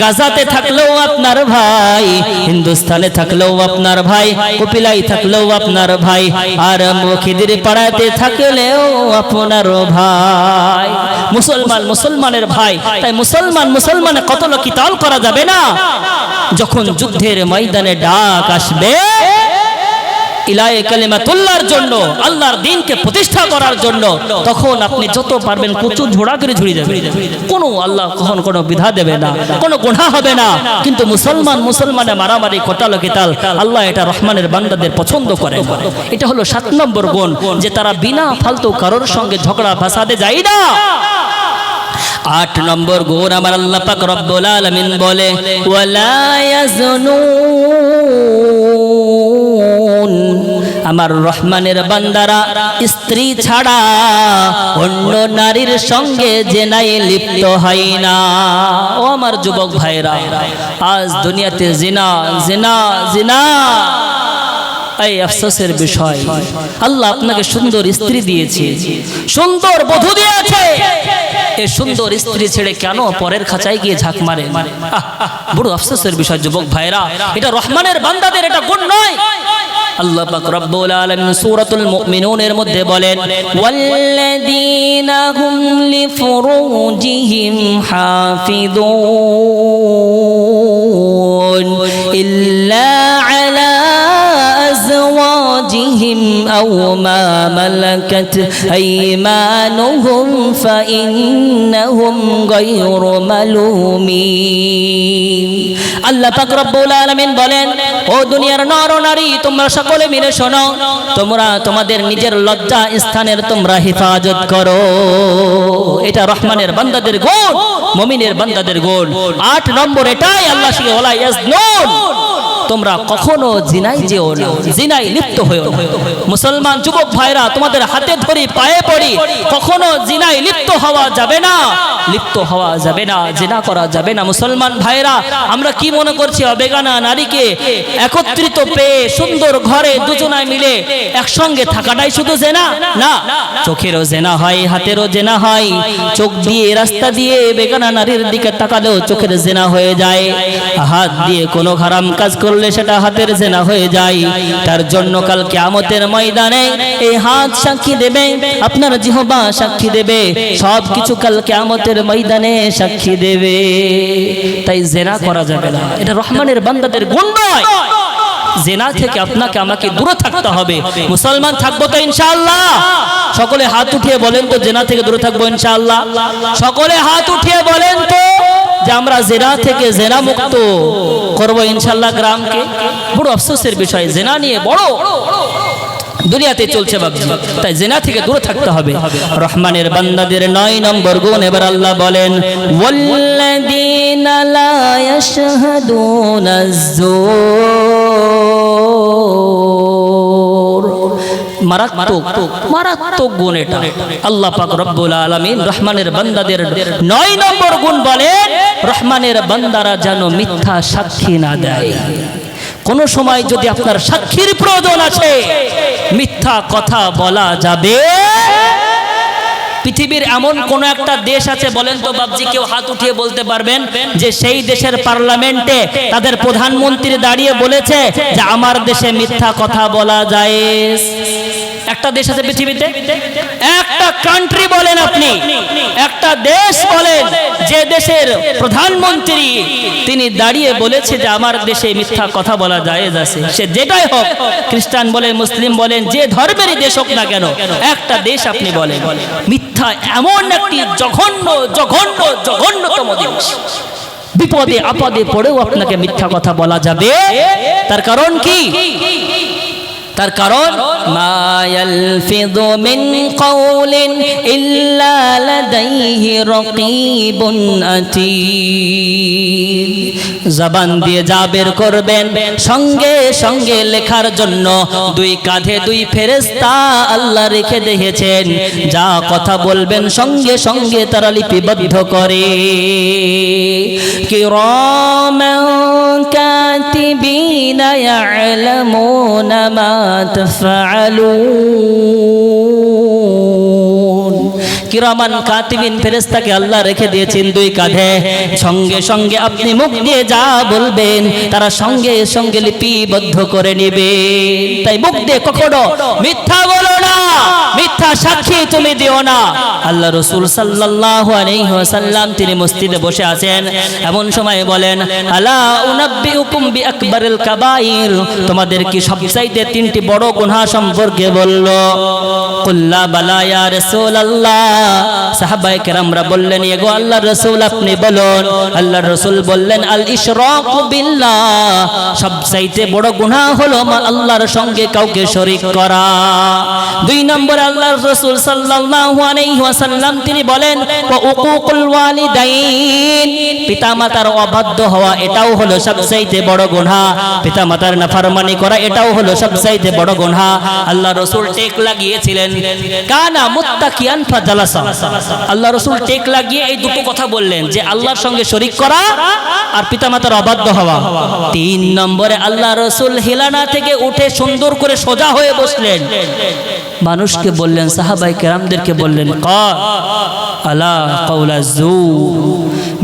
গাজাতে থাকলেও আপনার ভাই, হিন্দুস্তানে থাকলেও আপনার ভাই, কপিলাই থাকলেও আপনার ভাই, আর মখিদির পাড়াতে থাকলেও আপনার ভাই। মুসলমান মুসলমানের ভাই, তাই মুসলমান মুসলমানে কতল কিতাল করা যাবে না। যখন যুদ্ধের ময়দানে ডাক আসবে ইলায়ে কালিমাতুল্লাহর জন্য, আল্লাহর দ্বীনকে প্রতিষ্ঠা করার জন্য, তখন আপনি যত পারবেন কচু ঝোড়া করে ঝুড়ি যাবে, কোনো আল্লাহ কখন কোনো বিধা দেবে না, কোনো গুনাহ হবে না। কিন্তু মুসলমান মুসলমানে মারামারি কটাল কিতাল, আল্লাহ এটা রহমানের বান্দাদের পছন্দ করে। এটা হলো 7 নম্বর গুণ, যে তারা বিনা ফালতু কারোর সঙ্গে ঝগড়া ফাসাদে যায় না। 8 নম্বর গুণ আমার আল্লাহ পাক রব্বুল আলামিন বলে, ওয়ালা ইয়াজনুন, আমার রহমানের বান্দারা স্ত্রী ছাড়া অন্য নারীর সঙ্গে জেনায় লিপ্ত হয় না। ও আমার যুবক ভাইরা, আজ দুনিয়াতে জিনা জিনা জিনা, এই আফসোসের বিষয়। আল্লাহ আপনাকে সুন্দর স্ত্রী দিয়েছে, সুন্দর বধূ দিয়েছে, এই সুন্দর স্ত্রী ছেড়ে কেন পরের খাঁচায় গিয়ে ঝাঁক মারে? বড় আফসোসের বিষয় যুবক ভাইরা, এটা রহমানের বান্দাদের এটা গুণ নয়। আল্লাহ পাক রব্বুল আলামিন সূরাতুল মুমিনুনের মধ্যে বলেন, ওয়াল্লাযীনা হুম লিফুরুজিহিম হাফিযুন ইল্লা আলা أزواجهم أو ما ملكت أيمانهم فإنهم غير ملومين। আল্লাহ পাক রব্বুল আলামিন বলেন, ও দুনিয়ার নর নারী, তোমরা সকলে মিলে শোনো, তোমরা তোমাদের নিজের লজ্জা স্থানের তোমরা হেফাজত করো। এটা রহমানের বান্দাদের গুণ, মুমিনের বান্দাদের গুণ। 8 নম্বর এটাই আল্লাহ শিখে ওয়ালা ইয়াজনুন, তোমরা কখনো জিনায় যেও না, জিনায় লিপ্ত হয়েও না। মুসলমান যুবক ভাইরা, তোমাদের হাতে ধরি, পায়ে পড়ি, কখনো জিনায় লিপ্ত হওয়া যাবে না, লিপ্ত হওয়া যাবে না, জিনা করা যাবে না। মুসলমান ভাইরা, আমরা কি মনে করছি অবেগানা নারীকে একত্রিত পেয়ে সুন্দর ঘরে দুজনায় মিলে একসঙ্গে থাকাটাই শুধু জেনা? না, চোখেরও জেনা হয়, হাতেরও জেনা হয়। চোখ দিয়ে, রাস্তা দিয়ে বেগানা নারীর দিকে তাকালেও চোখের জেনা হয়ে যায়। হাত দিয়ে কোনো হারাম কাজ করলে সেটা হাতের জেনা হয়ে যায়। তার জন্য কাল কিয়ামতের ময়দানে এই হাত সাক্ষী দেবে, আপনার জিহ্বা সাক্ষী দেবে, সব কিছু কাল কিয়ামতের ময়দানে সাক্ষী দেবে। তাই জেনা করা যাবে না, এটা রহমানের বান্দাদের গুণ নয়। জেনা থেকে আপনাকে আমাকে দূরে থাকতে হবে। মুসলমান থাকবো তো ইনশাআল্লাহ? সকলে হাত উঠিয়ে বলেন তো জেনা থেকে দূরে থাকবো ইনশাআল্লাহ। সকলে হাত উঠিয়ে বলেন তো যে আমরা জেনা থেকে জেনা মুক্ত করবো ইনশাআল্লাহ গ্রামকে। বড় আফসোসের বিষয়, জেনা নিয়ে বড় দুনিয়াতে চলছে বাবজি। তাই জেনা থেকে দূরে থাকতে হবে। রহমানের বান্দাদের 9 নম্বর গুণ এবার আল্লাহ বলেন, ওয়াল্লাযীনা লা ইয়াশহাদুনা আয-যুর। মারাত্মক গুণ এটা। আল্লাহ পাক রব্বুল আলামিন রহমানের বান্দাদের 9 নম্বর গুণ বলেন, রহমানের বান্দারা যেন মিথ্যা সাক্ষী না দেয়। কোন সময় যদি আপনার সাক্ষীর প্রয়োজন আছে, মিথ্যা কথা বলা যাবে? পৃথিবীর এমন কোন একটা দেশ আছে বলেন তো বাবজি, কেউ হাত উঠিয়ে বলতে পারবেন যে সেই দেশের পার্লামেন্টে তাদের প্রধানমন্ত্রী দাঁড়িয়ে বলেছে যে আমার দেশে মিথ্যা কথা বলা যায়? একটা দেশ আছে পৃথিবীতে? একটা কান্ট্রি বলেন আপনি, একটা দেশ বলেন যে দেশের প্রধানমন্ত্রী তিনি দাঁড়িয়ে বলেছে যে আমার দেশে মিথ্যা কথা বলা জায়েজ আছে। সে যেটাই হোক, খ্রিস্টান বলেন, মুসলিম বলেন, যে ধর্মেরই দেশ হোক না কেন, একটা দেশ আপনি বলেন। মিথ্যা এমন একটি জঘন্যতম জিনিস, বিপদে আপদে পড়েও আপনাকে মিথ্যা কথা বলা যাবে। তার কারণ কি? তার কারণ মা ইয়ালফিযু মিন কাওলিন ইল্লা লাদাইহি রাকীবুন আতীদ। জবান দিয়ে যা বের করবেন সঙ্গে সঙ্গে লেখার জন্য 2 কাঁধে 2 ফেরেশতা আল্লাহ রেখে দিয়েছেন। যা কথা বলবেন সঙ্গে সঙ্গে তারা লিপিবদ্ধ করে। কিরামান কাতিবিনা ইয়ালামুনা মা তাফআলুন। কিরামান কাতিবিন ফেরেশতাকে আল্লাহ রেখে দিয়েছেন 2 কাঁধে। সঙ্গে সঙ্গে আপনি মুখ দিয়ে যা বলবেন তারা সঙ্গে সঙ্গে লিপিবদ্ধ করে নেবে। তাই মুখ দিয়ে কখনো মিথ্যা বলো না, মিথ্যা সাক্ষী তুমি দিও না। আল্লাহ রাসূল সাল্লাল্লাহু আলাইহি ওয়াসাল্লাম তিনি মসজিদে বসে আছেন, এমন সময় বলেন, আলা উনাব্বিউকুম বিআকবারিল কাবাইর। তোমাদের কি সবচাইতে 3টি বড় গুনাহ সম্পর্কে বলল? কুল্লা বালা ইয়া রাসূলুল্লাহ। সাহাবায়ে কেরামরা বললেন, এগো আল্লাহর রাসূল আপনি বলুন। আল্লাহর রাসূল বললেন, আল ইশরাকু বিল্লাহ। সবচাইতে বড় গুনাহ হলো আল্লাহর সঙ্গে কাউকে শরীক করা। 2 নম্বরে আল্লাহর রাসূল সাল্লাল্লাহু আলাইহি ওয়াসাল্লাম তিনি বলেন, ওয়া উকুকুল ওয়ালিদাইন। পিতামাতার অবাধ্য হওয়া এটাও হলো সবচাইতে বড় গুনাহ। পিতামাতার নাফরমানি করা এটাও হলো সবচাইতে বড় গুনাহ। আল্লাহ রাসূল টেক লাগিয়েছিলেন, কানা মুত্তাকিয়ান ফাজালাসা। আল্লাহ রাসূল টেক লাগিয়ে এই দুটো কথা বললেন যে আল্লাহর সঙ্গে শরীক করা আর পিতামাতার অবাধ্য হওয়া। 3 নম্বরে আল্লাহ রাসূল হিলানা থেকে উঠে সুন্দর করে সোজা হয়ে বসলেন। মানুষকে বললেন, সাহাবায়ে কেরামদেরকে বললেন, আলা কাউলা যুর।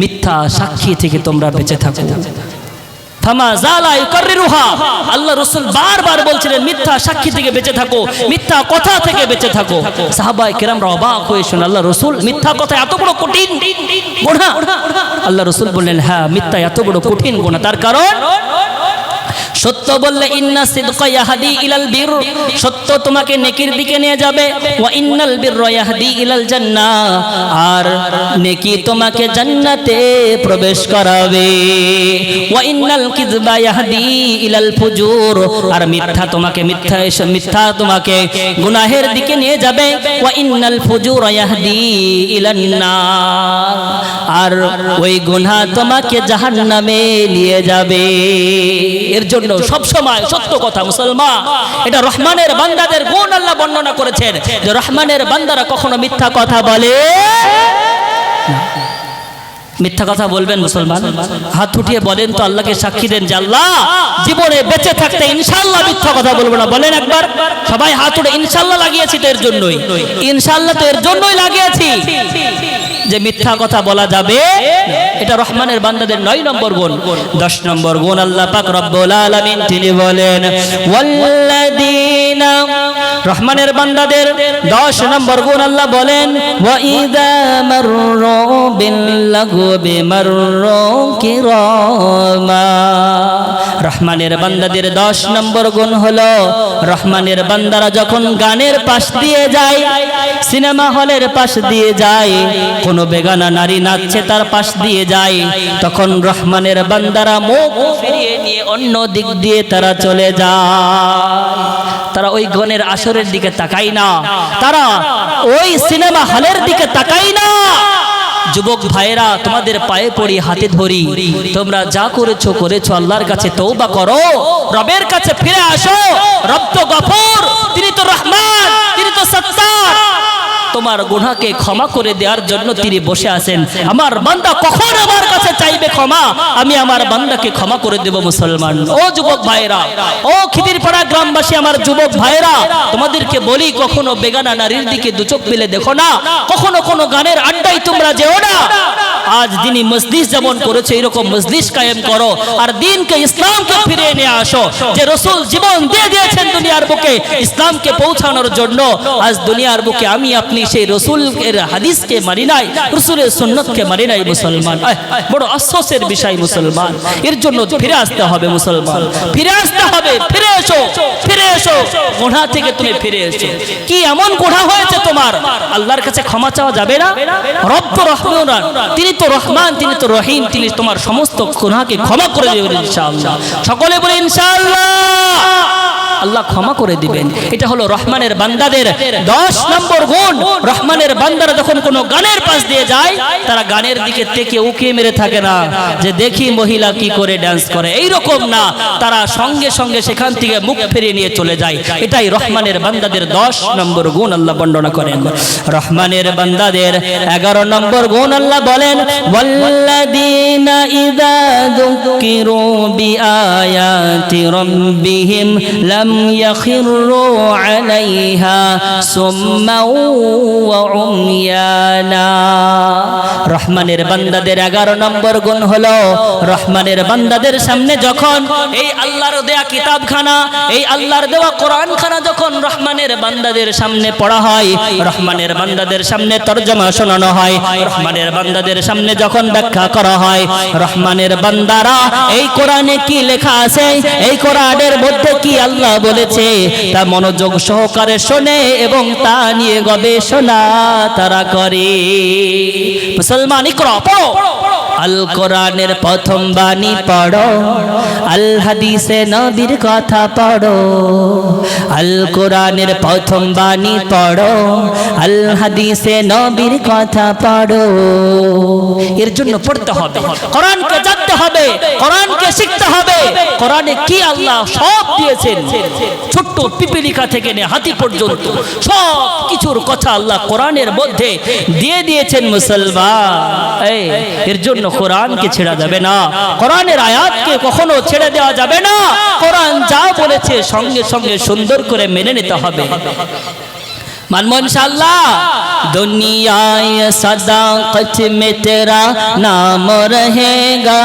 মিথ্যা সাক্ষী থেকে তোমরা বেঁচে থাকো। ফামা জালা ইউকাররিরুহা। আল্লাহ রাসূল বারবার বলছিলেন মিথ্যা সাক্ষী থেকে বেঁচে থাকো, মিথ্যা কথা থেকে বেঁচে থাকো। সাহাবায়ে কেরামরা অবাক হয়ে শুনলেন, আল্লাহ রাসূল মিথ্যা কথা এত বড় কঠিন গুনাহ? আল্লাহ রাসূল বললেন, হ্যাঁ মিথ্যা এত বড় কঠিন গুনাহ। তার কারণ সত্য বললে ইন্না সিদকা ইয়াহদি ইলাল বির। সত্য তোমাকে নেকির দিকে নিয়ে যাবে। ওয়া ইন্নাল বিররা ইয়াহদি ইলাল জান্নাহ। আর নেকি তোমাকে জান্নাতে প্রবেশ করাবে। ওয়া ইন্নাল কিযবা ইয়াহদি ইলাল ফুজুর। আর মিথ্যা তোমাকে গুনাহের দিকে নিয়ে যাবে। ওয়া ইন্নাল ফুজুরা ইয়াহদি ইলান নার। আর ওই গুনাহ তোমাকে জাহান্নামে নিয়ে যাবে। এর জন্য জন্য সব সময় সত্য কথা মুসলমান, এটা রহমানের বান্দাদের গুণ আল্লাহ বর্ণনা করেছেন যে রহমানের বান্দারা কখনো মিথ্যা কথা বলে না। মিথ্যা কথা বলবেন মুসলমান? হাত উঠিয়ে বলেন তো, আল্লাহকে সাক্ষী দেন যে আল্লাহ জীবনে বেঁচে থাকতে ইনশাআল্লাহ মিথ্যা কথা বলবো না। বলেন একবার সবাই হাত উঠে। ইনশাআল্লাহ লাগিয়েছি তো এর জন্যই, ইনশাআল্লাহ তো এর জন্যই লাগিয়েছি যে মিথ্যা কথা বলা যাবে। এটা রহমানের বান্দাদের 9 নম্বর গুণ। 10 নম্বর গুণ আল্লাহ পাক রব্বুল আলামিন তিনি বলেন ওয়াল্লাযীনা, রহমানের বান্দাদের 10 নম্বর গুণ আল্লাহ বলেন ওয়া ইযা মাররু বিল্লাগবি মাররু কিরামা। রহমানের বান্দাদের 10 নম্বর গুণ হলো রহমানের বান্দারা যখন গানের পাশ দিয়ে যায়, সিনেমা হলের পাশ দিয়ে যায়, কোনো বেগানা নারী নাচছে তার পাশ দিয়ে যায়, তখন রহমানের বান্দারা মুখ ফিরিয়ে নিয়ে অন্য দিক দিয়ে তারা চলে যায়। তারা ওই গানের আসরের দিকে তাকায় না, তারা ওই সিনেমা হলের দিকে তাকায় না। যুবক ভাইরা, তোমাদের পায়ে পড়ি, হাতে ধরি, তোমরা যা করেছো করেছো, আল্লাহর কাছে তওবা করো, রবের কাছে ফিরে আসো। রব তো গফুর, তিনি তো রহমান, তিনি তো সত্তার। তোমার গুনাহকে ক্ষমা করে দেওয়ার জন্য তিনি বসে আছেন। আমার বান্দা কখন আমার কাছে চাইবে ক্ষমা, আমি আমার বান্দাকে ক্ষমা করে দেব। মুসলমান ও যুবক ভাইরা, ও খিদিরপাড়া গ্রামবাসী আমার যুবক ভাইরা, তোমাদেরকে বলি কখনো বেগানা নারীর দিকে দুচোখ মেলে দেখো না, কখনো কোনো গানের আড্ডায় তোমরা যেও না। আজ দিনই মজলিস যেমন করেছে এরকম মজলিস কায়েম করো আর দিনকে ইসলামকে ফিরিয়ে নিয়ে আসো। যে রাসূল জীবন দিয়ে দিয়েছেন দুনিয়ার বুকে ইসলামকে পৌঁছানোর জন্য, আজ দুনিয়ার বুকে আমি আপনি সেই রাসূলের হাদিসকে মানি নাই, রাসূলের সুন্নাতকে মানি নাই। মুসলমান বড় আফসোসের বিষয় মুসলমান। এর জন্য ফিরে আসতে হবে মুসলমান, ফিরে আসতে হবে। ফিরে এসো, ফিরে এসো, গুনাহ থেকে তুমি ফিরে এসো। কি এমন গুনাহ হয়েছে তোমার, আল্লাহর কাছে ক্ষমা চাওয়া যাবে না? রব তো রহমান, তিনি তো রহমান, তিনি তো রহিম, তিনি তোমার সমস্ত গুনাহকে ক্ষমা করে দেবেন ইনশাআল্লাহ। সকলে বলে ইনশাআল্লাহ। আল্লাহ ক্ষমা করে দিবেন। এটা হলো রহমানের বান্দাদের 10 নম্বর গুণ। রহমানের বান্দারা যখন কোনো গানের পাশ দিয়ে যায়, তারা গানের দিকে থেকে উকি মেরে থাকে না যে দেখি মহিলা কি করে ডান্স করে, এইরকম না, তারা সঙ্গে সঙ্গে সেখান থেকে মুখ ফিরিয়ে নিয়ে চলে যায়। এটাই রহমানের বান্দাদের 10 নম্বর গুণ আল্লাহ বর্ণনা করেন। রহমানের বান্দাদের 11 নম্বর গুণ আল্লাহ বলেন ওয়াল্লাযীনা ইযা যুকিরু বিআয়াতি রাব্বিহিম লাম ইয়াখিরু আলাইহা সুম্মান ওয়া উময়ানা। রহমানের বান্দাদের 11 নম্বর গুণ হলো রহমানের বান্দাদের সামনে যখন এই আল্লাহর দেয়া কিতাবখানা, এই আল্লাহর দেওয়া কোরআনখানা যখন রহমানের বান্দাদের সামনে পড়া হয়, রহমানের বান্দাদের সামনে তরজমা শোনানো হয়, রহমানের বান্দাদের সামনে যখন ব্যাখ্যা করা হয়, রহমানের বান্দারা এই কোরআনে কি লেখা আছে, এই কোরআনের মধ্যে কি আল্লাহ বলেছে তা মনোযোগ সহকারে শোনে এবং তা নিয়ে গবেষণা তারা করে। মুসলমান ইকরা পড়ো, আল কোরআনের প্রথম বাণী পড়ো, আল হাদিসে নবীর কথা পড়ো। আল কোরআনের প্রথম বাণী পড়ো, আল হাদিসে নবীর কথা পড়ো। এর জন্য পড়তে হবে, কোরআনকে জানতে হবে, কোরআনকে শিখতে হবে। কোরআনে কি আল্লাহ সব দিয়েছেন, ছোট্ট পিপিলিকা থেকে নিয়ে হাতি পর্যন্ত সব কিছুর কথা আল্লাহ কোরআনের মধ্যে দিয়ে দিয়েছেন। মুসলমান এর জন্য কোরআনকে ছেড়া যাবে না, কোরআনের আয়াতকে কখনো ছেড়ে দেওয়া যাবে না। কোরআন যা বলেছে সঙ্গে সঙ্গে সুন্দর করে মেনে নিতে হবে। मानमो इंशाअल्लाह। दुनियाए सदाकत में तेरा नाम रहेगा,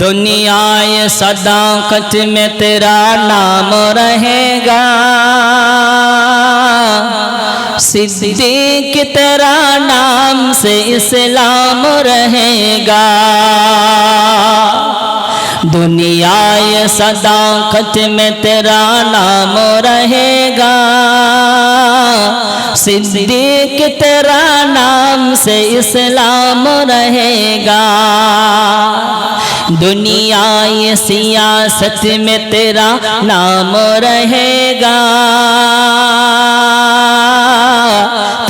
दुनियाए सदाकत में तेरा नाम रहेगा, सिद्दीक तेरा नाम से इस्लाम रहेगा, दुनियाए सदाकत में तेरा नाम रहेगा, सिद्दीक तेरा नाम से इस्लाम रहेगा, दुनियाए सियासत में तेरा नाम रहेगा,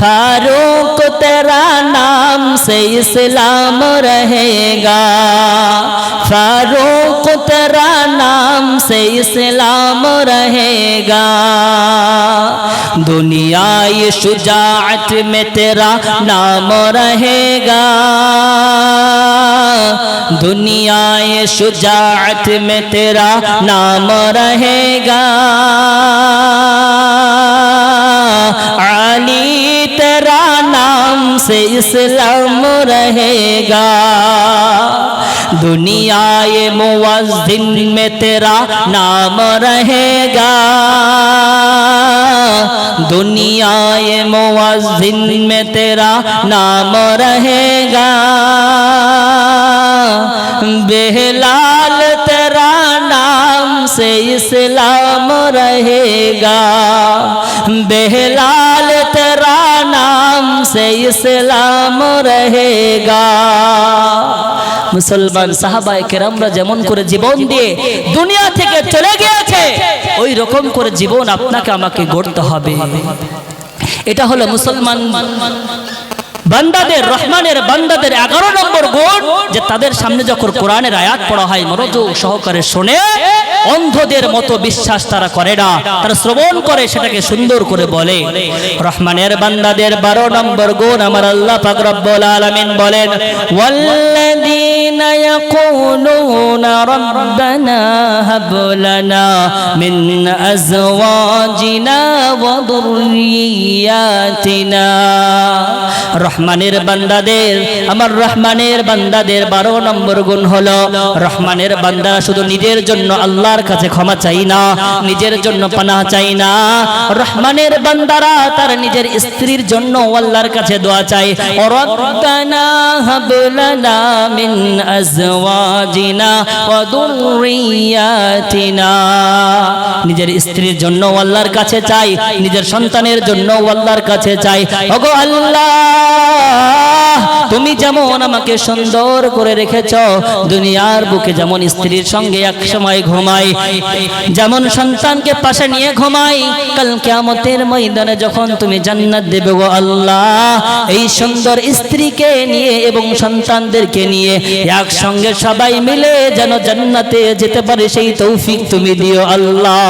फारूक तेरा नाम से इस्लाम रहेगा, फारूक तेरा नाम से इस्लाम रहेगा। दुनिया ये शुजाअत में तेरा नाम रहेगा, दुनिया ये शुजाअत में तेरा नाम रहेगा। अली तेरा नाम से इस्लाम रहेगा, दुनिया ये मुअज्जिन में तेरा नाम रहेगा, दुनिया ये मुअज्जिन में तेरा नाम रहेगा। बेलाल तेरा नाम से इस्लाम रहेगा, बेलाल तेरा नाम से इस्लाम रहेगा। মুসলমান সাহাবায়ে কেরামরা যেমন করে জীবন দিয়ে দুনিয়া থেকে চলে গিয়েছে, ওই রকম করে জীবন আপনাকে আমাকে গড়তে হবে। এটা হলো মুসলমান বান্দাদের, রহমানের বান্দাদের 11 নম্বর গুণ, যে তাদের সামনে যখন কোরআনের আয়াত পড়া হয় মনোযোগ সহকারে শুনে অন্ধদের মতো বিশ্বাস তারা করে না, তারা শ্রবণ করে সেটাকে সুন্দর করে বলে। রহমানের বান্দাদের 12 নম্বর গুণ আমার আল্লাহ পাক রব্বুল আলামিন বলেন, ওয়াল্লাযীনা ইয়াকুলুনা রাব্বানা হাব লানা মিন আজওয়াজিনা ওয়া যুররিয়াতিনা। রহমানের বান্দাদের, আমার রহমানের বান্দাদের 12 নম্বর গুণ হলো, রহমানের বান্দারা শুধু নিজের জন্য আল্লাহর কাছে ক্ষমা চাই না, নিজের জন্য পানাহ চাই না, রহমানের বান্দারা তার নিজের স্ত্রীর জন্য আল্লাহর কাছে দোয়া চায়। রব্বানা হাব লানা মিন আজওয়াজিনা ওয়া যুররিয়াতিনা, নিজের স্ত্রীর জন্য আল্লাহর কাছে চাই, নিজের সন্তানের জন্য আল্লাহর কাছে চাই। ওগো আল্লাহ, তুমি যেমন আমাকে সুন্দর করে রেখেছ, দুনিয়ার বুকে যেমন স্ত্রীর সঙ্গে এক সময় ঘুমাই, যেমন সন্তানকে পাশে নিয়ে ঘুমাই, কাল কিয়ামতের ময়দানে যখন তুমি জান্নাত দেবে গো আল্লাহ, এই সুন্দর স্ত্রীকে নিয়ে এবং সন্তানদেরকে নিয়ে একসঙ্গে সবাই মিলে যেন জান্নাতে যেতে পারে সেই তৌফিক তুমি দিও আল্লাহ।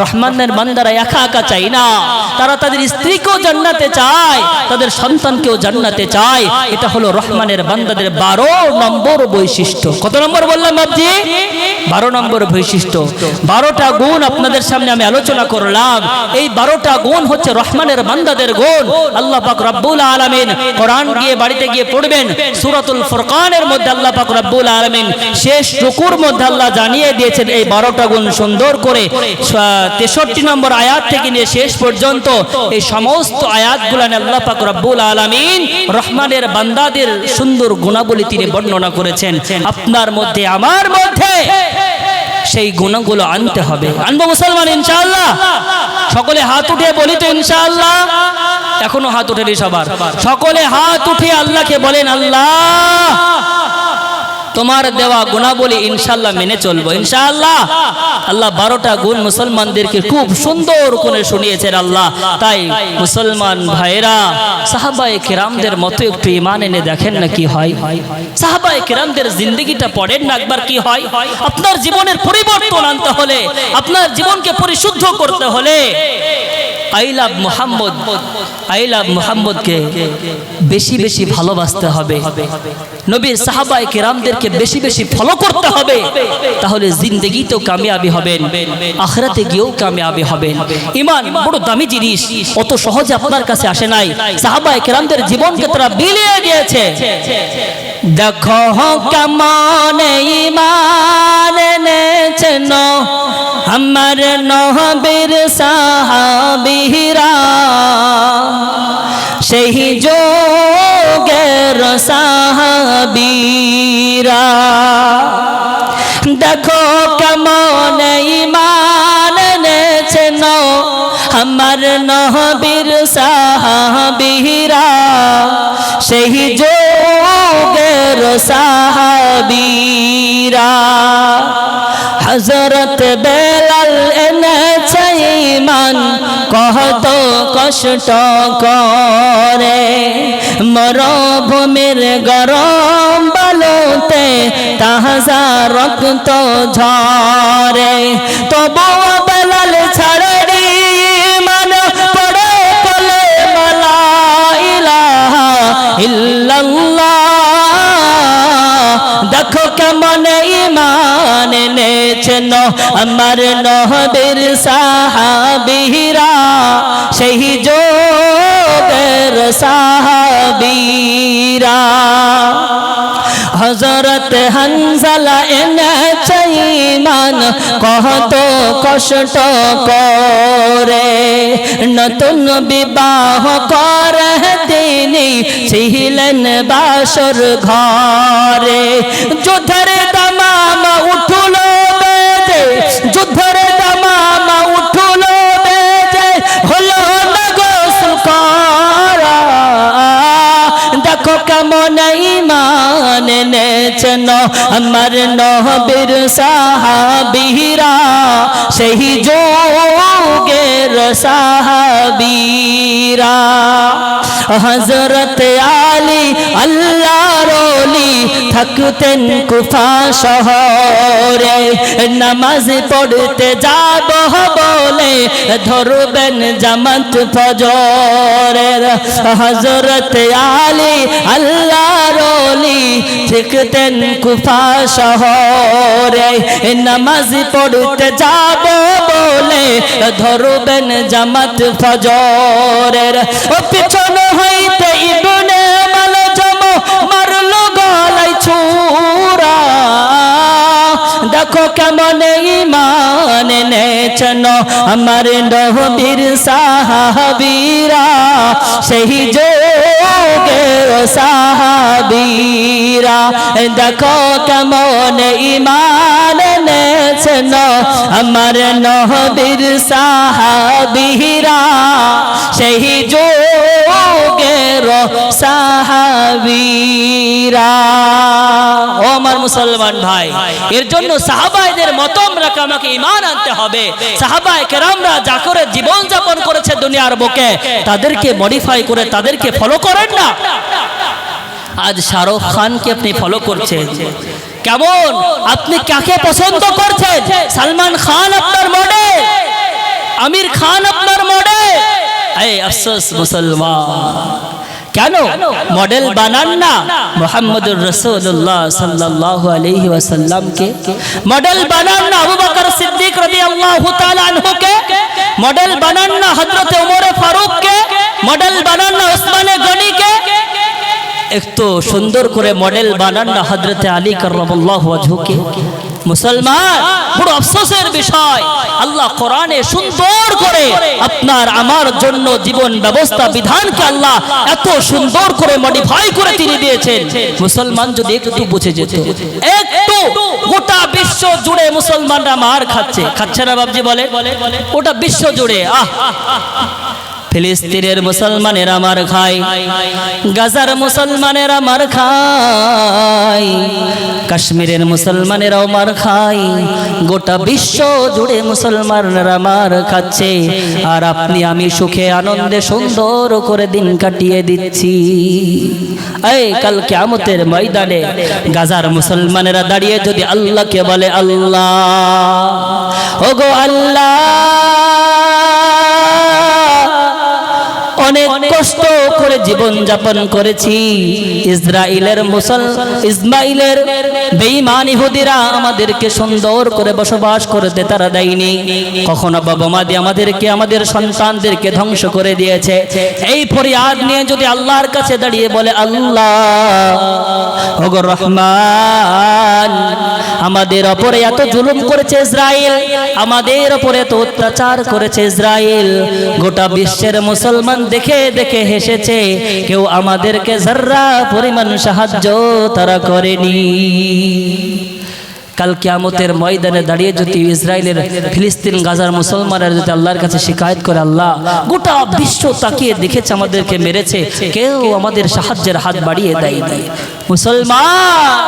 রহমানের বান্দারা একা একা চাই না, তারা তাদের স্ত্রীকেও জান্নাতে চায়, তাদের সন্তানকেও জান্নাতে চায়। এটা হলো রহমানের বান্দাদের 12 নম্বর বৈশিষ্ট্য। কত নম্বর বললাম বাপজি? 12 নম্বর বৈশিষ্ট্য। 12টা গুণ আপনাদের সামনে আমি আলোচনা করলাম। এই 12টা গুণ হচ্ছে রহমানের বান্দাদের গুণ। আল্লাহ পাক রব্বুল আলামিন কোরআন গিয়ে বাড়িতে গিয়ে পড়বেন, সূরাতুল ফুরকানের মধ্যে আল্লাহ পাক রব্বুল আলামিন শেষ রুকুর মধ্যে আল্লাহ জানিয়ে দিয়েছেন এই 12টা গুণ সুন্দর করে। 63 নম্বর আয়াত থেকে নিয়ে শেষ পর্যন্ত এই সমস্ত আয়াতগুলো আল্লাহ পাক রব্বুল আলামিন রহমানের বান্দাদের সুন্দর গুণাবলী তিনি বর্ণনা করেছেন। আপনার মধ্যে আমার মধ্যে সেই গুণগুলো আনতে হবে। আনবো মুসলমান ইনশাআল্লাহ? সকলে হাত উঠে বলি তো ইনশাআল্লাহ। এখনো হাত উঠেনি সবার, সকলে হাত উঠে আল্লাহকে বলেন, আল্লাহ তোমার দেওয়া গুণাবলী ইনশাআল্লাহ মেনে চলবো ইনশাআল্লাহ। আল্লাহ 12টা গুণ মুসলমানদেরকে খুব সুন্দর করে শুনিয়েছেন আল্লাহ। তাই মুসলমান ভাইরা সাহাবায়ে কেরামদের মতো একটু ঈমান এনে দেখেন না কি হয়। সাহাবায়ে কেরামদের জিন্দেগিটা পড়েন না একবার, কি হয়। আপনার জীবনের পরিবর্তন আনতে হলে, আপনার জীবনকে পরিশুদ্ধ করতে হলে I love Muhammad, I love মুহাম্মদকে বেশি বেশি ভালোবাসতে হবে। নবীর সাহাবায়ে কেরামদেরকে বেশি বেশি ফলো করতে হবে, তাহলে জিন্দেগিতেও কামিয়াবি হবেন, আখিরাতে গিয়েও কামিয়াবি হবেন। ঈমান বড় দামি জিনিস, অত সহজে আপনার কাছে আসে নাই। সাহাবায়ে কেরামদের জীবনকে তারা বিলিয়ে দিয়েছে। দেখো কেমন ঈমান এনেছেন আমার নবীর সাহাবীরা, সেই যুগের সাহাবীরা। দেখো কেমন ঈমান এনেছেন আমার নবীর সাহাবীরা, সেই যুগের সাহাবীরা। হযরত বেলাল এনেছে ইমান কত কষ্ট করে, মরুভূমির গরম বালুতে তাজা রক্ত ঝরে, তবুও বেলাল ছাড়েনি ইমান, পড়ে বলে লা ইলাহা ইল্লাল্লাহ। দেখো কেমন ইমান এনেছেন আমার নবীর সাহাবীরা, সেই যুগের সাহাবীরা। হযরত হানজালা এনেছে ঈমান কত কষ্ট করে, নতুন বিবাহ করে তিনি ছিলেন বাসর ঘরে। যুদ্ধের দামামা উঠলো বেজে, যুদ্ধের দামামা উঠলো বেজে, হলো না গোসল করা। দেখো কেমন ঈমান এনেছেন আমার নবীর সাহাবীরা, সেই যুগের সাহাবীরা। হযরত আলী আল্লাহর ওলি থাকতেন কুফা শহরে, নামাজ পড়তে যাব বলে ধরবেন জামাত ফজরের। হযরত আলী আল্লাহর ওলি থাকতেন কুফা শহরে, নামাজ পড়তে যাব বলে ধরবেন জামাত ফজরের। ও পিছন হইতে ইবনে মালজম মারলো গলায় ছুরা। দেখো কেমন ঈমান এনেছেন আমার নবীর সাহাবীরা, সেই যুগের সাহাবীরা। দেখো কেমন ঈমান এনেছেন আমার নবীর সাহাবীরা, সেই যুগের সাহাবীরা। ও আমার মুসলমান ভাই, এর জন্য সাহাবায়েদের মত রাখা আমাকে ঈমান আনতে হবে। সাহাবায়ে কেরামরা যা করে জীবন যাপন করেছে দুনিয়ার বুকে, তাদেরকে মডিফাই করে তাদেরকে ফলো করেন না। আজ শাহরুখ খানকে আপনি ফলো করছেন, কেমন আপনি কাকে পছন্দ করছেন? সালমান খান আপনার মডেল, আমির খান আপনার মডেল। এই আফসোস মুসলমান, কেন মডেল বানান না মুহাম্মদুর রাসূলুল্লাহ সাল্লাল্লাহু আলাইহি ওয়াসাল্লামকে? মডেল বানান না আবু বকর সিদ্দিক রাদিয়াল্লাহু তাআলা আনহুকে? মডেল বানান না হযরত ওমর ফারুককে? মডেল বানান না ওসমান গনিকে? একটু সুন্দর করে মডেল বানান না হযরত আলী কাররামাল্লাহু ওয়াজহুকে? মুসলমান, বড় আফসোসের বিষয়, আল্লাহ কোরআনে সুন্দর করে আপনার আমার জন্য জীবন ব্যবস্থা বিধানকে আল্লাহ এত সুন্দর করে মডিফাই করে তিনি দিয়েছেন। মুসলমান যদি একটু বুঝে যেত, একটু, গোটা বিশ্ব জুড়ে মুসলমানরা মার খাচ্ছে, খাচ্ছে না বাবজি? বলে গোটা বিশ্ব জুড়ে। ফিলিস্তিনের মুসলমানেরা মার খায়, গাজার মুসলমানেরা মার খায়, কাশ্মীরের মুসলমানেরাও মার খায়, গোটা বিশ্ব জুড়ে মুসলমানরা মার খাচ্ছে। আর আপনি আমি সুখে আনন্দে সুন্দর করে দিন কাটিয়ে দিচ্ছি। এই কাল কিয়ামতের ময়দানে গাজার মুসলমানেরা দাঁড়িয়ে যদি আল্লাহকে বলে, আল্লাহ, ওগো আল্লাহ, অনেক কষ্ট করে জীবন যাপন করেছি, ইসমাইলের বেঈমান ইহুদিরা আমাদেরকে সুন্দর করে বসবাস করতে তারা দেয়নি, কখনো বোমা দিয়ে আমাদেরকে আমাদের সন্তানদেরকে ধ্বংস করে দিয়েছে। এই ফরিয়াদ নিয়ে যদি আল্লাহর কাছে দাঁড়িয়ে বলে, আল্লাহ, ওগো রহমান, আমাদের ওপরে এত জুলুম করেছে ইসরায়েল, আমাদের ওপরে এত অত্যাচার করেছে ইসরায়েল, গোটা বিশ্বের মুসলমান দেখে দেখে হেসেছে, কেউ আমাদেরকে যারা পরিমাণ সাহায্য তারা করেনি। কাল কিয়ামতের ময়দানে দাঁড়িয়ে যদি ইসরায়েলের, ফিলিস্তিন, গাজার মুসলমানরা যদি আল্লাহর কাছে শিকায়ত করে, আল্লাহ, গোটা বিশ্ব তাকিয়ে দেখেছে আমাদেরকে মেরেছে, কেউ আমাদের সাহায্যের হাত বাড়িয়ে দেয়নি। মুসলমান,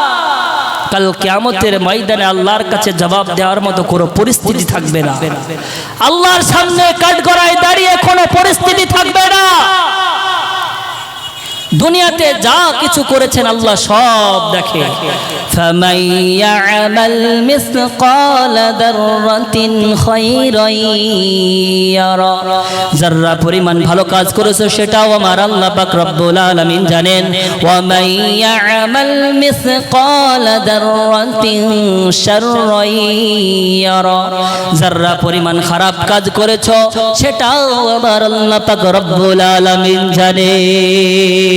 কাল কিয়ামতের ময়দানে আল্লাহর কাছে জবাব দেওয়ার মতো কোনো পরিস্থিতি থাকবে না। আল্লাহর সামনে কাঠগড়ায় দাঁড়িয়ে কোনো পরিস্থিতি থাকবে না। দুনিয়াতে যা কিছু করেছেন আল্লাহ সব দেখে। ফামান ইয়ামাল মিসকাল যাররাতিন খায়রান ইয়ারা, যাররা পরিমাণ ভালো কাজ করেছো সেটাও আমার আল্লাহ পাক রব্বুল আলামিন জানেন। ওয়া মান ইয়ামাল মিসকাল যাররাতিন শাররান ইয়ারা, যাররা পরিমাণ খারাপ কাজ করেছো সেটাও আমার আল্লাহ পাক রব্বুল আলামিন জানেন।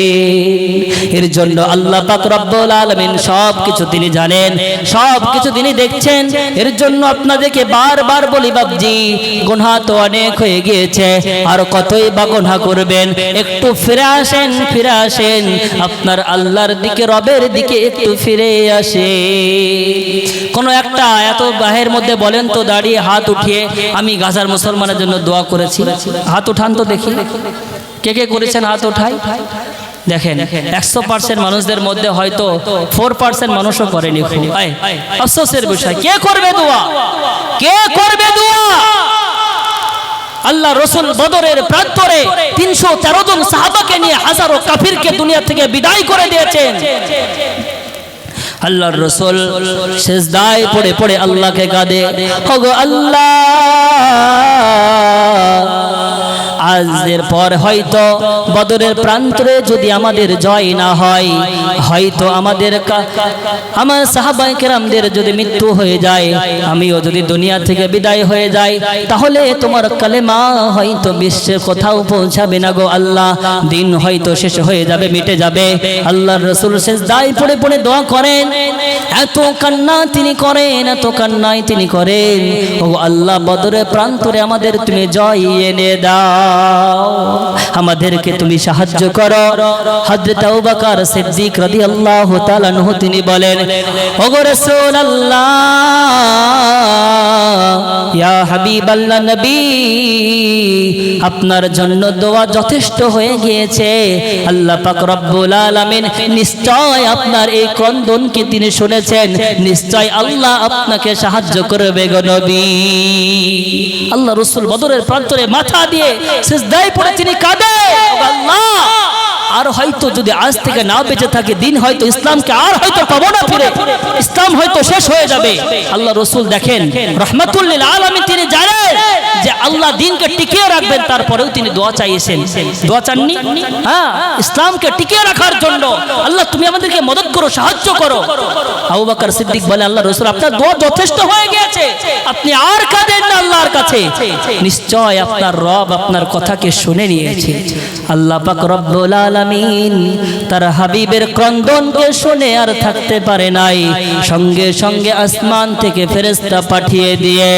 এর জন্য আল্লাহ পাক রব্বুল আলামিন সব কিছু তিনি জানেন, সব কিছু তিনি দেখছেন। এর জন্য আপনাদেরকে বারবার বলি বাবজি, গুনাহ তো অনেক হয়ে গিয়েছে, আর কতই বা গুনাহ করবেন। একটু ফিরে আসেন, ফিরে আসেন আপনার আল্লাহর দিকে, রবের দিকে একটু ফিরে আসে। কোন একটা এত বাহের মধ্যে বলেন তো দাঁড়িয়ে হাত উঠিয়ে আমি গাজার মুসলমানের জন্য দোয়া করেছি, হাত উঠান তো দেখি কে কে করেছেন, হাত উঠাই। দেখেন 100% মানুষদের মধ্যে হয়তো 4% মানুষও করেনি। আফসোসের বিষয়, কে করবে দোয়া, কে করবে দোয়া? আল্লাহ রসুল বদরের প্রান্তরে 313 জন সাহাবাকে নিয়ে হাজারো কাফিরকে দুনিয়া থেকে বিদায় করে দিয়েছেন। আল্লাহর রসুল সিজদায় পড়ে পড়ে আল্লাহকে কাঁদে, ওগো আল্লাহ, আজের পর হয়তো বদরের প্রান্তরে যদি আমাদের জয় না হয়, হয়তো আমার সাহাবায়ে কেরামদের যদি মৃত্যু হয়ে যায়, আমিও যদি দুনিয়া থেকে বিদায় হয়ে যাই, তাহলে তোমার কালেমা হয়তো বিশ্বের কোথাও পৌঁছাবে না গো আল্লাহ, দিন হয়তো শেষ হয়ে যাবে, মিটে যাবে। আল্লাহর রাসূল সিজদায় পড়ে পড়ে দোয়া করেন, এত কান্না তিনি করেন, এত কান্নাই তিনি করেন, ও আল্লাহ বদরের প্রান্তরে আমাদের তুমি জয় এনে দাও, আমাদেরকে তুমি সাহায্য করো। হযরত আবু বকর সিদ্দিক রাদিয়াল্লাহু তাআলা আনহু তিনি বলেন, ওগো রাসূলুল্লাহ, ইয়া হাবিবাল্লাহ নবী, আপনার জন্য দোয়া যথেষ্ট হয়ে গিয়েছে। আল্লাহ পাক রব্বুল আলামিন নিশ্চয় আপনার এই ক্রন্দনকে তিনি শুনেছেন, নিশ্চয় আল্লাহ আপনাকে সাহায্য করবে গো নবী। আল্লাহ রাসূল বদরের প্রান্তরে মাথা দিয়ে সিজদায় পড়ে তিনি কাঁদে, আল্লাহ, আর হয়তো যদি আজ থেকে না বেঁচে থাকে, দিন হয়তো ইসলামকে আর হয়তো পাবো না ফিরে, ইসলাম হয়তো শেষ হয়ে যাবে। আল্লাহ রাসূল দেখেন রাহমাতুল লিল আলামিন, তিনি জানেন যে আল্লাহ দিনকে টিকিয়ে রাখবেন, তারপরেও তিনি দোয়া চাইছেন। দোয়া চাননি? হ্যাঁ, ইসলামকে টিকিয়ে রাখার জন্য আল্লাহ তুমি আমাদেরকে মদদ করো, সাহায্য করো। আবু বকর সিদ্দিক বলে, আল্লাহ রাসূল আপনার দোয়া যথেষ্ট হয়ে গেছে, আপনি আর কাঁদেন না আল্লাহর কাছে, নিশ্চয় আপনার রব আপনার কথাকে শুনে নিয়েছে। আল্লাহ পাক রব্বুল আলামিন তার হাবিবের ক্রন্দনকে শুনে আর থাকতে পারে নাই, সঙ্গে সঙ্গে আসমান থেকে ফেরেশতা পাঠিয়ে দিয়ে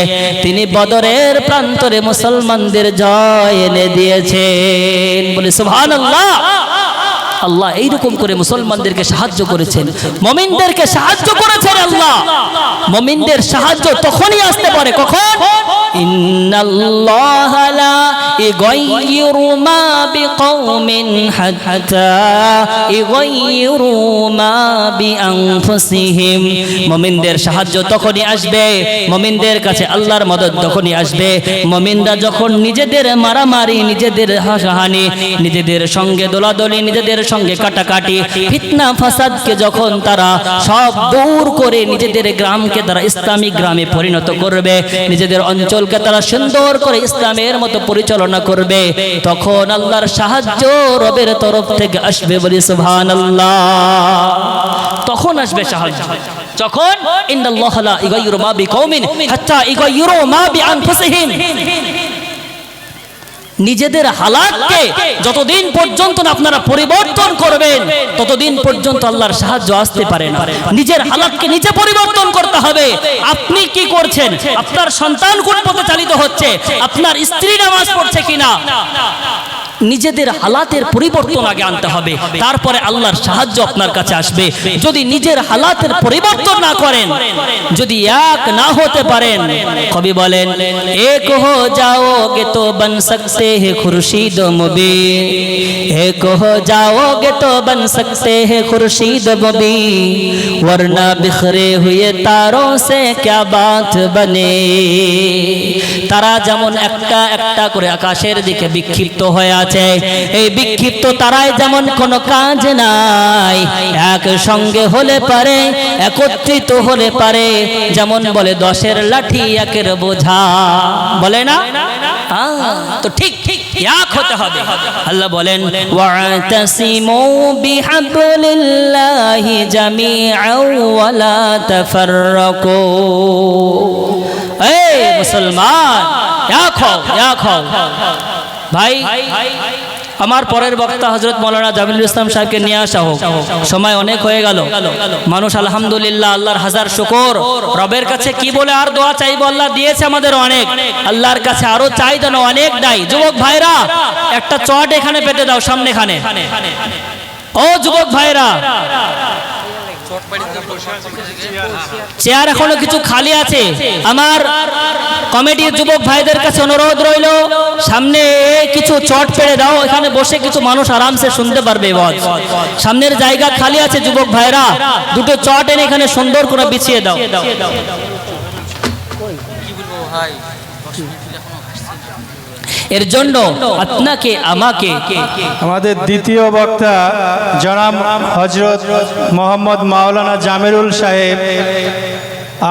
তিনি বদরের প্রান্তরে মুসলমানদের জয় এনে দিয়েছেন। বলে সুবহানাল্লাহ। আল্লাহ এইরকম করে মুসলমানদেরকে সাহায্য করেছেন, মুমিনদেরকে সাহায্য করেছেন আল্লাহ। মুমিনদের সাহায্য তখনই আসতে পারে কখন? ইন্নাল্লাহা লা ইগাইয়িরু মা বিকওমিন হাত্তা ইগাইয়িরু মা বিআনফুসিহিম। মুমিনদের সাহায্য তখনই আসবে, মুমিনদের কাছে আল্লাহর মদদ তখনই আসবে, মুমিনরা যখন নিজেদের মারামারি, নিজেদের হাসাহানি, নিজেদের সঙ্গে দোলাদলি, নিজেদের সঙ্গে কাটাকাটি, ফিতনা ফাসাদকে যখন তারা সব দূর করে নিজেদের গ্রামকে তারা ইসলামিক গ্রামে পরিণত করবে, নিজেদের অঞ্চলকে তারা সুন্দর করে ইসলামের মতো পরিচালনা করবে, তখন আল্লাহর সাহায্য রবের তরফ থেকে আসবে। বলি সুবহানাল্লাহ। তখন আসবে সাহায্য যখন ইন্নাল্লাহা লা ইগাইয়িরু মা বিকওমিন হাত্তা ইগাইয়িরু মা বিআনফুসিহিম। নিজেদের হালাতকে যতদিন পর্যন্ত আপনারা পরিবর্তন করবেন, ততদিন পর্যন্ত আল্লাহর সাহায্য আসতে পারে না। নিজের হালাতকে নিজে পরিবর্তন করতে হবে। আপনি কি করছেন? আপনার সন্তান কোন পথে চালিত হচ্ছে? আপনার স্ত্রী নামাজ পড়ছে কিনা? নিজেদের হালাতের পরিবর্তন আগে আনতে হবে, তারপরে আল্লাহর সাহায্য আপনার কাছে আসবে। যদি নিজের হালাতের পরিবর্তন না করেন, যদি এক না হতে পারেন, কবি বলেন এক হো যাওগে তো বন সকতে হে খুরশিদ মুবিন, এক হো যাওগে তো বন সকতে হে খুরশিদ মুবিন, वरना बिखरे हुए तारों से क्या बात बने। তারা যেমন একটা একটা করে আকাশের দিকে বিক্ষিপ্ত হয়ে আছে, এই বিক্ষিপ্ত তারাই যেমন কোনো কাজ নাই, একসঙ্গে হলে পারে, একত্রিত হলে পারে, যেমন বলে 10-এর লাঠি 1-এর বোঝা, বলে না? তো ঠিক ঠিক এক হতে হবে। আল্লাহ বলেন ওয়াতাসিমু বিহাবলিল্লাহি জামিআন ওয়া লা তাফাররাকু। এই মুসলমান, এক হও। ভাই, আমার পরের বক্তা হযরত মাওলানা জামিলুল ইসলাম সাহেবকে নিয়ে আসা হোক। সময় অনেক হয়ে গেল। মানুষ আলহামদুলিল্লাহ, আল্লাহর হাজার শুকর। রবের কাছে কি বলে আর দোয়া চাইবো? আল্লাহ দিয়েছে আমাদের অনেক, আল্লাহর কাছে আরো চাই যেন অনেক নাই। যুবক ভাইরা, একটা চট এখানে পেতে দাও, সামনেখানে। ও যুবক ভাইরা, চেয়ার এখনো কিছু খালি আছে। আমার কমিটির যুবক ভাইদের কাছে অনুরোধ রইল, সামনে কিছু চট পেড়ে দাও, এখানে বসে কিছু মানুষ আরামসে শুনতে পারবে ওয়াজ। সামনের জায়গা খালি আছে যুবক ভাইরা, দুটো চট এনে এখানে সুন্দর করে বিছিয়ে দাও। এর জন্য আপনাকে আমাকে, আমাদের দ্বিতীয় বক্তা জনাব হযরত মোহাম্মদ মাওলানা জামিরুল সাহেব,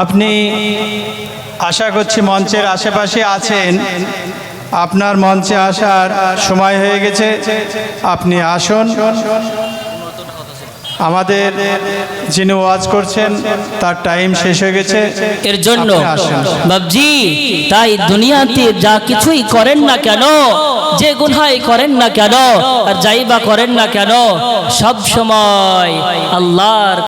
আপনি আশা করছি মঞ্চের আশেপাশে আছেন, আপনার মঞ্চে আসার সময় হয়ে গেছে, আপনি আসুন। আমাদের যিনি ওয়াজ করছেন তার টাইম শেষ হয়ে গেছে, এর জন্য আপনি আসুন। বাবজি, তাই দুনিয়াতে যা কিছুই করেন না কেন, যে গুনাহই করেন না কেন, আর যাই বা করেন না কেন, সব সময় আল্লাহর